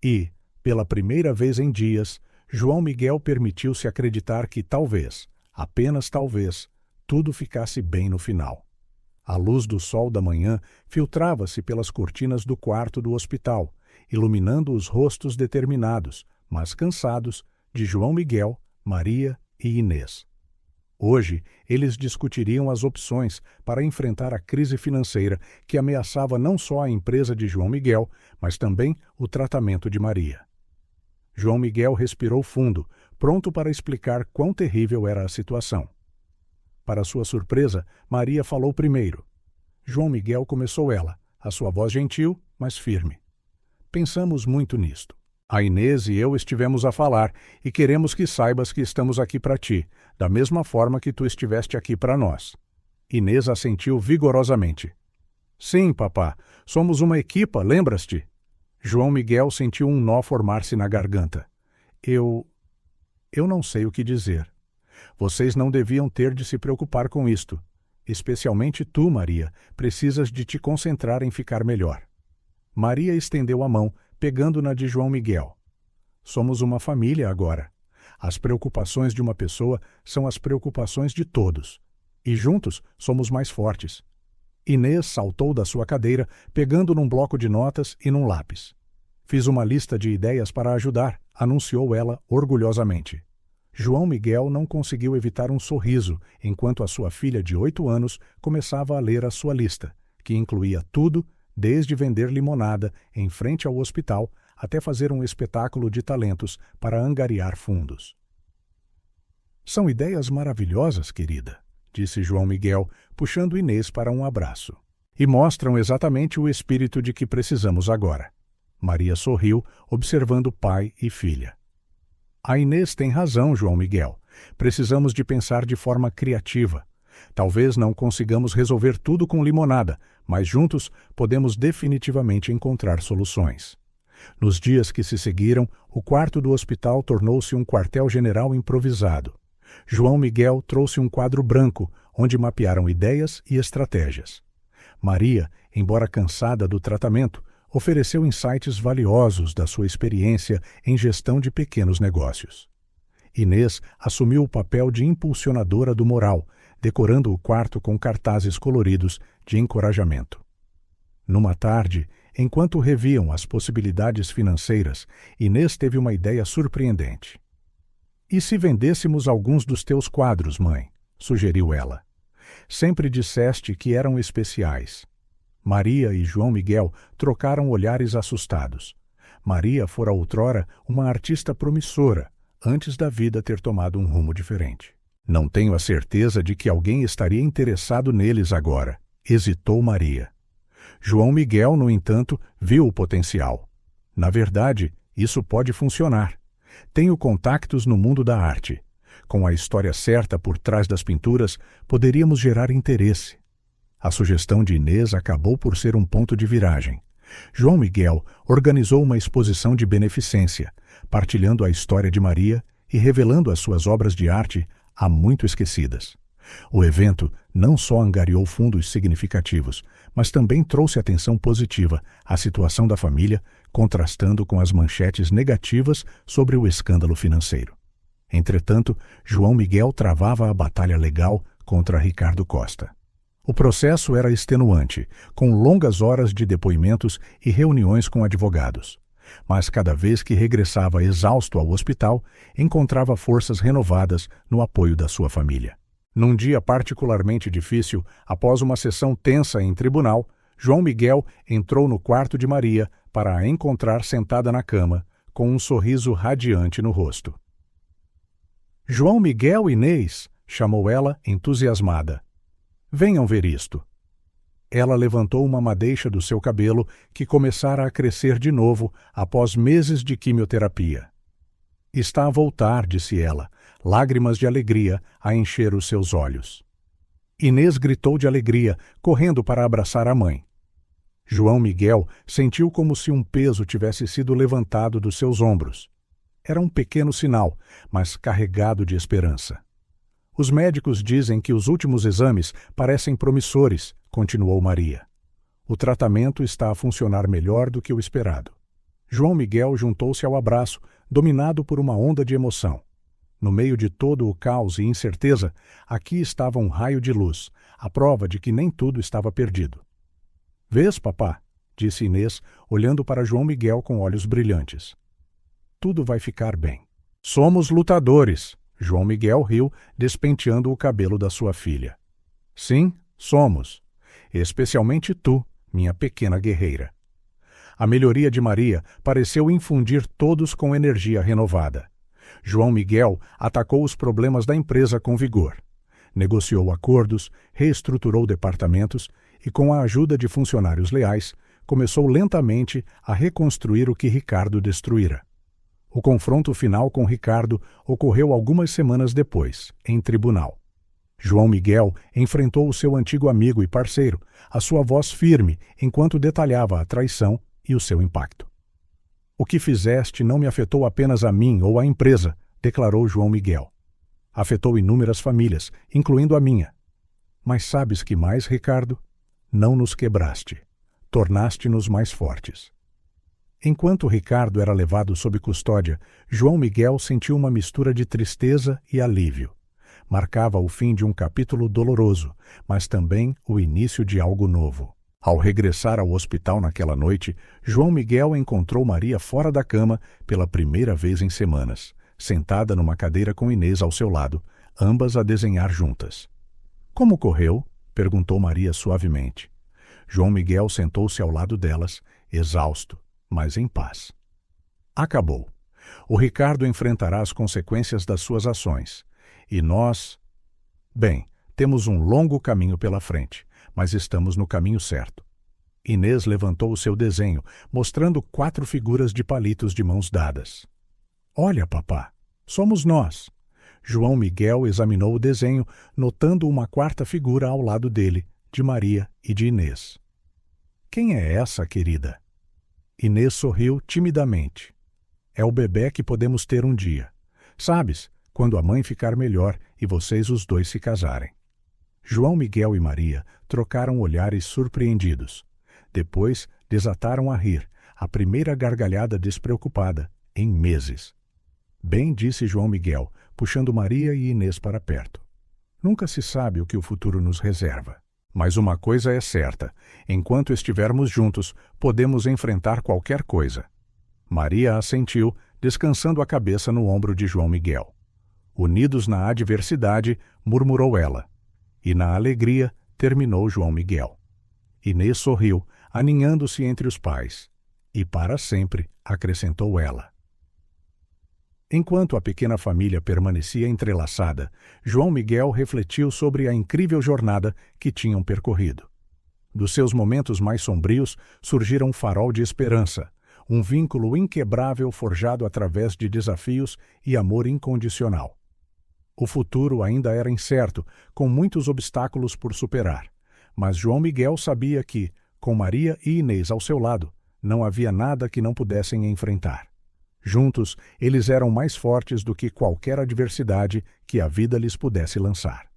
A: E, pela primeira vez em dias, João Miguel permitiu-se acreditar que talvez, apenas talvez, tudo ficasse bem no final. A luz do sol da manhã filtrava-se pelas cortinas do quarto do hospital, iluminando os rostos determinados, mas cansados, de João Miguel, Maria e Inês. Hoje, eles discutiriam as opções para enfrentar a crise financeira que ameaçava não só a empresa de João Miguel, mas também o tratamento de Maria. João Miguel respirou fundo, pronto para explicar quão terrível era a situação. Para sua surpresa, Maria falou primeiro. João Miguel começou ela, a sua voz gentil, mas firme. Pensamos muito nisto. A Inês e eu estivemos a falar e queremos que saibas que estamos aqui para ti, da mesma forma que tu estiveste aqui para nós. Inês assentiu vigorosamente. Sim, papá, somos uma equipa, lembras-te? João Miguel sentiu um nó formar-se na garganta. Eu não sei o que dizer. Vocês não deviam ter de se preocupar com isto. Especialmente tu, Maria, precisas de te concentrar em ficar melhor. Maria estendeu a mão, pegando na de João Miguel. Somos uma família agora. As preocupações de uma pessoa são as preocupações de todos. E juntos somos mais fortes. Inês saltou da sua cadeira, pegando num bloco de notas e num lápis. Fiz uma lista de ideias para ajudar, anunciou ela orgulhosamente. João Miguel não conseguiu evitar um sorriso enquanto a sua filha de 8 anos começava a ler a sua lista, que incluía tudo, desde vender limonada em frente ao hospital até fazer um espetáculo de talentos para angariar fundos. São ideias maravilhosas, querida, disse João Miguel, puxando Inês para um abraço. E mostram exatamente o espírito de que precisamos agora. Maria sorriu, observando pai e filha. A Inês tem razão, João Miguel. Precisamos de pensar de forma criativa. Talvez não consigamos resolver tudo com limonada, mas juntos podemos definitivamente encontrar soluções. Nos dias que se seguiram, o quarto do hospital tornou-se um quartel-general improvisado. João Miguel trouxe um quadro branco, onde mapearam ideias e estratégias. Maria, embora cansada do tratamento, ofereceu insights valiosos da sua experiência em gestão de pequenos negócios. Inês assumiu o papel de impulsionadora do moral, decorando o quarto com cartazes coloridos de encorajamento. Numa tarde, enquanto reviam as possibilidades financeiras, Inês teve uma ideia surpreendente. E se vendêssemos alguns dos teus quadros, mãe? Sugeriu ela. Sempre disseste que eram especiais. Maria e João Miguel trocaram olhares assustados. Maria fora outrora uma artista promissora, antes da vida ter tomado um rumo diferente. Não tenho a certeza de que alguém estaria interessado neles agora, hesitou Maria. João Miguel, no entanto, viu o potencial. Na verdade, isso pode funcionar. Tenho contactos no mundo da arte. Com a história certa por trás das pinturas, poderíamos gerar interesse. A sugestão de Inês acabou por ser um ponto de viragem. João Miguel organizou uma exposição de beneficência, partilhando a história de Maria e revelando as suas obras de arte há muito esquecidas. O evento não só angariou fundos significativos, mas também trouxe atenção positiva à situação da família, contrastando com as manchetes negativas sobre o escândalo financeiro. Entretanto, João Miguel travava a batalha legal contra Ricardo Costa. O processo era extenuante, com longas horas de depoimentos e reuniões com advogados. Mas cada vez que regressava exausto ao hospital, encontrava forças renovadas no apoio da sua família. Num dia particularmente difícil, após uma sessão tensa em tribunal, João Miguel entrou no quarto de Maria para a encontrar sentada na cama, com um sorriso radiante no rosto. João Miguel e Inês, chamou ela, entusiasmada. Venham ver isto. Ela levantou uma madeixa do seu cabelo que começara a crescer de novo após meses de quimioterapia. Está a voltar, disse ela, lágrimas de alegria a encher os seus olhos. Inês gritou de alegria, correndo para abraçar a mãe. João Miguel sentiu como se um peso tivesse sido levantado dos seus ombros. Era um pequeno sinal, mas carregado de esperança. Os médicos dizem que os últimos exames parecem promissores, continuou Maria. O tratamento está a funcionar melhor do que o esperado. João Miguel juntou-se ao abraço, dominado por uma onda de emoção. No meio de todo o caos e incerteza, aqui estava um raio de luz, a prova de que nem tudo estava perdido. "Vês, papá?", disse Inês, olhando para João Miguel com olhos brilhantes. "Tudo vai ficar bem. Somos lutadores", João Miguel riu, despenteando o cabelo da sua filha. "Sim, somos. Especialmente tu, minha pequena guerreira." A melhoria de Maria pareceu infundir todos com energia renovada. João Miguel atacou os problemas da empresa com vigor. Negociou acordos, reestruturou departamentos e, com a ajuda de funcionários leais, começou lentamente a reconstruir o que Ricardo destruíra. O confronto final com Ricardo ocorreu algumas semanas depois, em tribunal. João Miguel enfrentou o seu antigo amigo e parceiro, a sua voz firme enquanto detalhava a traição e o seu impacto. "O que fizeste não me afetou apenas a mim ou a empresa", declarou João Miguel. "Afetou inúmeras famílias, incluindo a minha. Mas sabes que mais, Ricardo? Não nos quebraste. Tornaste-nos mais fortes." Enquanto Ricardo era levado sob custódia, João Miguel sentiu uma mistura de tristeza e alívio. Marcava o fim de um capítulo doloroso, mas também o início de algo novo. Ao regressar ao hospital naquela noite, João Miguel encontrou Maria fora da cama pela primeira vez em semanas, sentada numa cadeira com Inês ao seu lado, ambas a desenhar juntas. "Como correu?", perguntou Maria suavemente. João Miguel sentou-se ao lado delas, exausto, mas em paz. "Acabou. O Ricardo enfrentará as consequências das suas ações. E nós... Bem, temos um longo caminho pela frente, mas estamos no caminho certo." Inês levantou o seu desenho, mostrando 4 figuras de palitos de mãos dadas. "Olha, papá, somos nós." João Miguel examinou o desenho, notando uma 4ª figura ao lado dele, de Maria e de Inês. "Quem é essa, querida?" Inês sorriu timidamente. "É o bebê que podemos ter um dia. Sabes, quando a mãe ficar melhor e vocês os dois se casarem." João Miguel e Maria trocaram olhares surpreendidos. Depois desataram a rir, a primeira gargalhada despreocupada, em meses. "Bem", disse João Miguel, puxando Maria e Inês para perto. "Nunca se sabe o que o futuro nos reserva. Mas uma coisa é certa, enquanto estivermos juntos, podemos enfrentar qualquer coisa." Maria assentiu, descansando a cabeça no ombro de João Miguel. "Unidos na adversidade", murmurou ela. "E na alegria", terminou João Miguel. Inês sorriu, aninhando-se entre os pais. "E para sempre", acrescentou ela. Enquanto a pequena família permanecia entrelaçada, João Miguel refletiu sobre a incrível jornada que tinham percorrido. Dos seus momentos mais sombrios surgira um farol de esperança, um vínculo inquebrável forjado através de desafios e amor incondicional. O futuro ainda era incerto, com muitos obstáculos por superar, mas João Miguel sabia que, com Maria e Inês ao seu lado, não havia nada que não pudessem enfrentar. Juntos, eles eram mais fortes do que qualquer adversidade que a vida lhes pudesse lançar.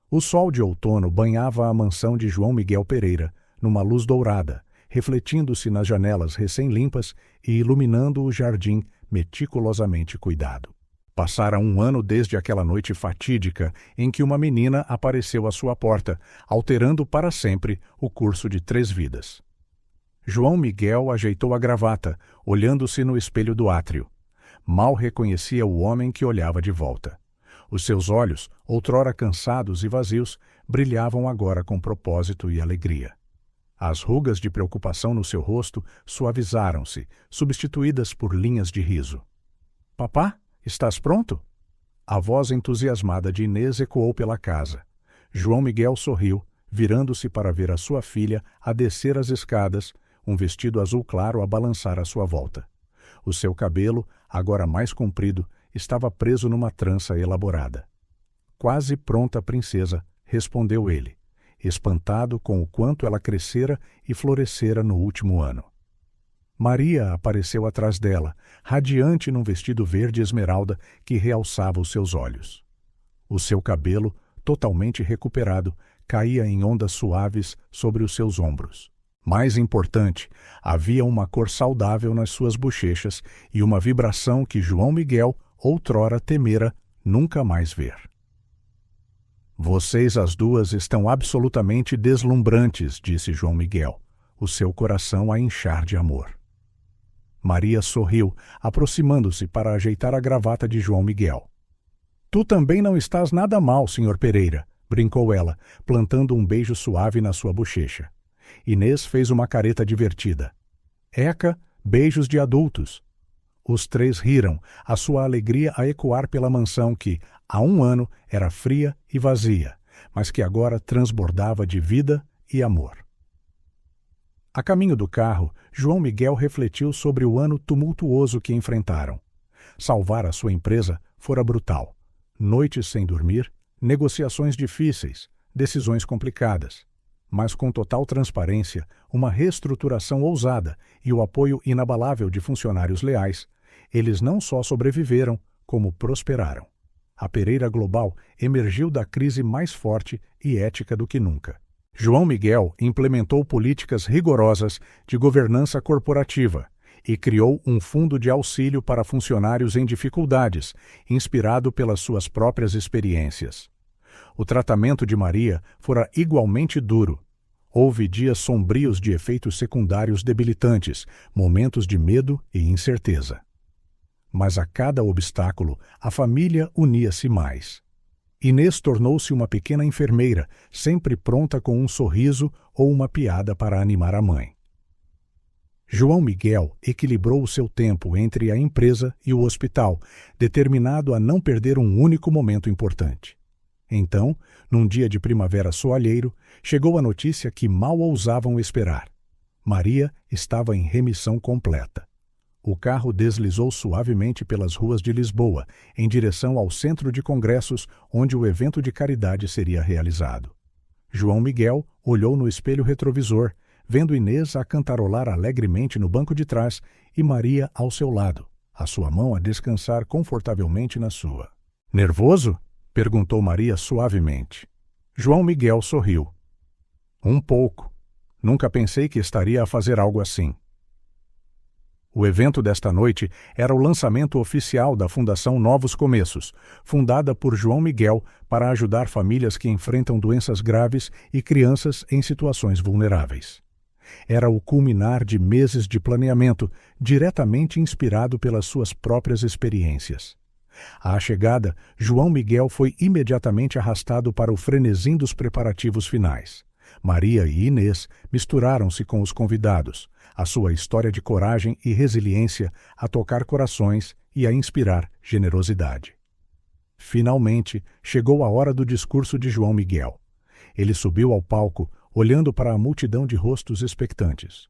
A: O sol de outono banhava a mansão de João Miguel Pereira, numa luz dourada, refletindo-se nas janelas recém-limpas e iluminando o jardim meticulosamente cuidado. Passara um ano desde aquela noite fatídica em que uma menina apareceu à sua porta, alterando para sempre o curso de 3 vidas. João Miguel ajeitou a gravata, olhando-se no espelho do átrio. Mal reconhecia o homem que olhava de volta. Os seus olhos, outrora cansados e vazios, brilhavam agora com propósito e alegria. As rugas de preocupação no seu rosto suavizaram-se, substituídas por linhas de riso. "Papá, estás pronto?" A voz entusiasmada de Inês ecoou pela casa. João Miguel sorriu, virando-se para ver a sua filha a descer as escadas, um vestido azul claro a balançar à sua volta. O seu cabelo, agora mais comprido, estava preso numa trança elaborada. "Quase pronta, princesa", respondeu ele, espantado com o quanto ela crescera e florescera no último ano. Maria apareceu atrás dela, radiante num vestido verde esmeralda que realçava os seus olhos. O seu cabelo, totalmente recuperado, caía em ondas suaves sobre os seus ombros. Mais importante, havia uma cor saudável nas suas bochechas e uma vibração que João Miguel outrora temera nunca mais ver. Vocês as duas estão absolutamente deslumbrantes, disse João Miguel, o seu coração a inchar de amor. Maria sorriu, aproximando-se para ajeitar a gravata de João Miguel. Tu também não estás nada mal, Sr. Pereira, brincou ela, plantando um beijo suave na sua bochecha. Inês fez uma careta divertida. Eca, beijos de adultos. Os três riram, a sua alegria a ecoar pela mansão que, há 1 ano, era fria e vazia, mas que agora transbordava de vida e amor. A caminho do carro, João Miguel refletiu sobre o ano tumultuoso que enfrentaram. Salvar a sua empresa fora brutal. Noites sem dormir, negociações difíceis, decisões complicadas. Mas com total transparência, uma reestruturação ousada e o apoio inabalável de funcionários leais, eles não só sobreviveram, como prosperaram. A Pereira Global emergiu da crise mais forte e ética do que nunca. João Miguel implementou políticas rigorosas de governança corporativa e criou um fundo de auxílio para funcionários em dificuldades, inspirado pelas suas próprias experiências. O tratamento de Maria fora igualmente duro. Houve dias sombrios de efeitos secundários debilitantes, momentos de medo e incerteza. Mas a cada obstáculo, a família unia-se mais. Inês tornou-se uma pequena enfermeira, sempre pronta com um sorriso ou uma piada para animar a mãe. João Miguel equilibrou o seu tempo entre a empresa e o hospital, determinado a não perder um único momento importante. Então, num dia de primavera soalheiro, chegou a notícia que mal ousavam esperar. Maria estava em remissão completa. O carro deslizou suavemente pelas ruas de Lisboa, em direção ao centro de congressos onde o evento de caridade seria realizado. João Miguel olhou no espelho retrovisor, vendo Inês a cantarolar alegremente no banco de trás e Maria ao seu lado, a sua mão a descansar confortavelmente na sua. Nervoso? Perguntou Maria suavemente. João Miguel sorriu. Um pouco. Nunca pensei que estaria a fazer algo assim. O evento desta noite era o lançamento oficial da Fundação Novos Começos, fundada por João Miguel para ajudar famílias que enfrentam doenças graves e crianças em situações vulneráveis. Era o culminar de meses de planeamento, diretamente inspirado pelas suas próprias experiências. À chegada, João Miguel foi imediatamente arrastado para o frenesim dos preparativos finais. Maria e Inês misturaram-se com os convidados, a sua história de coragem e resiliência a tocar corações e a inspirar generosidade. Finalmente, chegou a hora do discurso de João Miguel. Ele subiu ao palco, olhando para a multidão de rostos expectantes.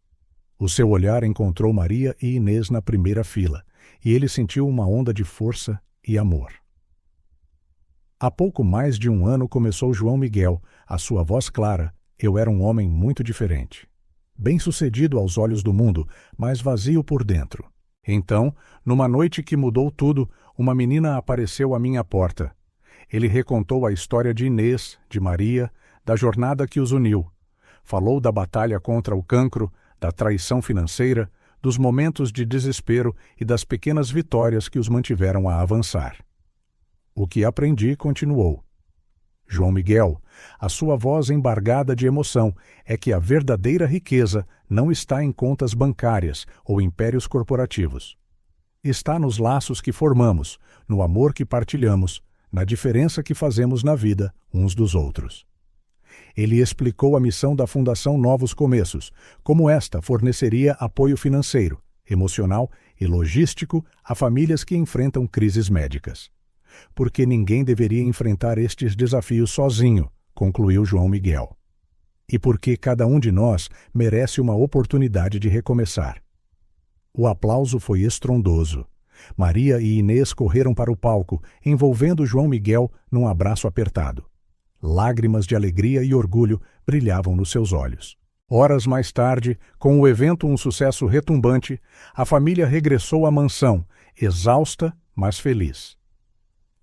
A: O seu olhar encontrou Maria e Inês na primeira fila, e ele sentiu uma onda de força e amor. Há pouco mais de 1 ano começou João Miguel, a sua voz clara. Eu era um homem muito diferente. Bem-sucedido aos olhos do mundo, mas vazio por dentro. Então, numa noite que mudou tudo, uma menina apareceu à minha porta. Ele recontou a história de Inês, de Maria, da jornada que os uniu. Falou da batalha contra o cancro, da traição financeira, dos momentos de desespero e das pequenas vitórias que os mantiveram a avançar. O que aprendi continuou. João Miguel, a sua voz embargada de emoção, é que a verdadeira riqueza não está em contas bancárias ou impérios corporativos. Está nos laços que formamos, no amor que partilhamos, na diferença que fazemos na vida uns dos outros. Ele explicou a missão da Fundação Novos Começos, como esta forneceria apoio financeiro, emocional e logístico a famílias que enfrentam crises médicas. Porque ninguém deveria enfrentar estes desafios sozinho, concluiu João Miguel. E porque cada um de nós merece uma oportunidade de recomeçar. O aplauso foi estrondoso. Maria e Inês correram para o palco, envolvendo João Miguel num abraço apertado. Lágrimas de alegria e orgulho brilhavam nos seus olhos. Horas mais tarde, com o evento um sucesso retumbante, a família regressou à mansão, exausta, mas feliz.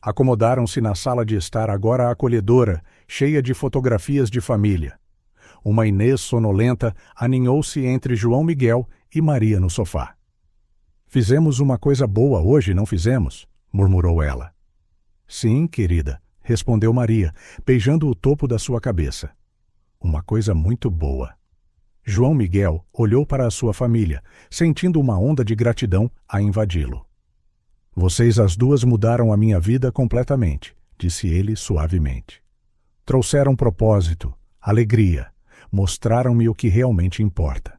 A: Acomodaram-se na sala de estar agora acolhedora, cheia de fotografias de família. Uma Inês sonolenta aninhou-se entre João Miguel e Maria no sofá. Fizemos uma coisa boa hoje, não fizemos? Murmurou ela. Sim, querida, respondeu Maria, beijando o topo da sua cabeça. Uma coisa muito boa. João Miguel olhou para a sua família, sentindo uma onda de gratidão a invadi-lo. Vocês as duas mudaram a minha vida completamente, disse ele suavemente. Trouxeram propósito, alegria, mostraram-me o que realmente importa.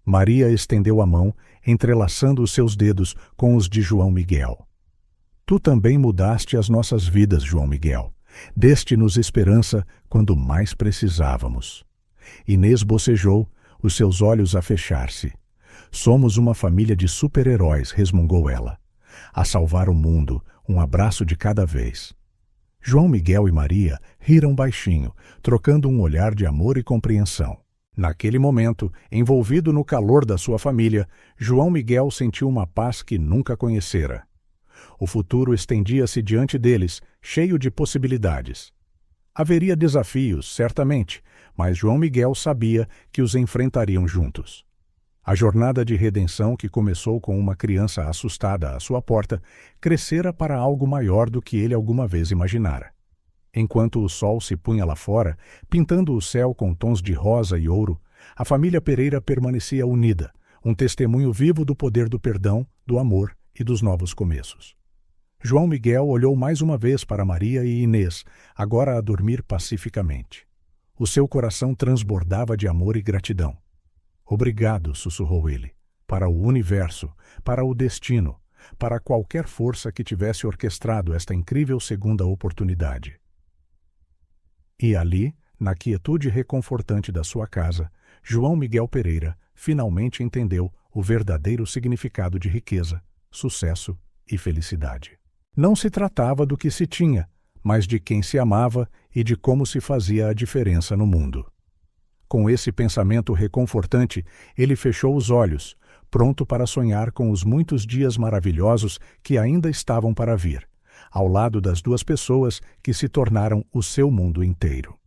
A: Maria estendeu a mão, entrelaçando os seus dedos com os de João Miguel. Tu também mudaste as nossas vidas, João Miguel. Deste-nos esperança quando mais precisávamos. Inês bocejou, os seus olhos a fechar-se. Somos uma família de super-heróis, resmungou ela. A salvar o mundo, um abraço de cada vez. João Miguel e Maria riram baixinho, trocando um olhar de amor e compreensão. Naquele momento, envolvido no calor da sua família, João Miguel sentiu uma paz que nunca conhecera. O futuro estendia-se diante deles, cheio de possibilidades. Haveria desafios, certamente, mas João Miguel sabia que os enfrentariam juntos. A jornada de redenção que começou com uma criança assustada à sua porta crescera para algo maior do que ele alguma vez imaginara. Enquanto o sol se punha lá fora, pintando o céu com tons de rosa e ouro, a família Pereira permanecia unida, um testemunho vivo do poder do perdão, do amor e dos novos começos. João Miguel olhou mais uma vez para Maria e Inês, agora a dormir pacificamente. O seu coração transbordava de amor e gratidão. Obrigado, sussurrou ele, para o universo, para o destino, para qualquer força que tivesse orquestrado esta incrível segunda oportunidade. E ali, na quietude reconfortante da sua casa, João Miguel Pereira finalmente entendeu o verdadeiro significado de riqueza, sucesso e felicidade. Não se tratava do que se tinha, mas de quem se amava e de como se fazia a diferença no mundo. Com esse pensamento reconfortante, ele fechou os olhos, pronto para sonhar com os muitos dias maravilhosos que ainda estavam para vir, ao lado das duas pessoas que se tornaram o seu mundo inteiro.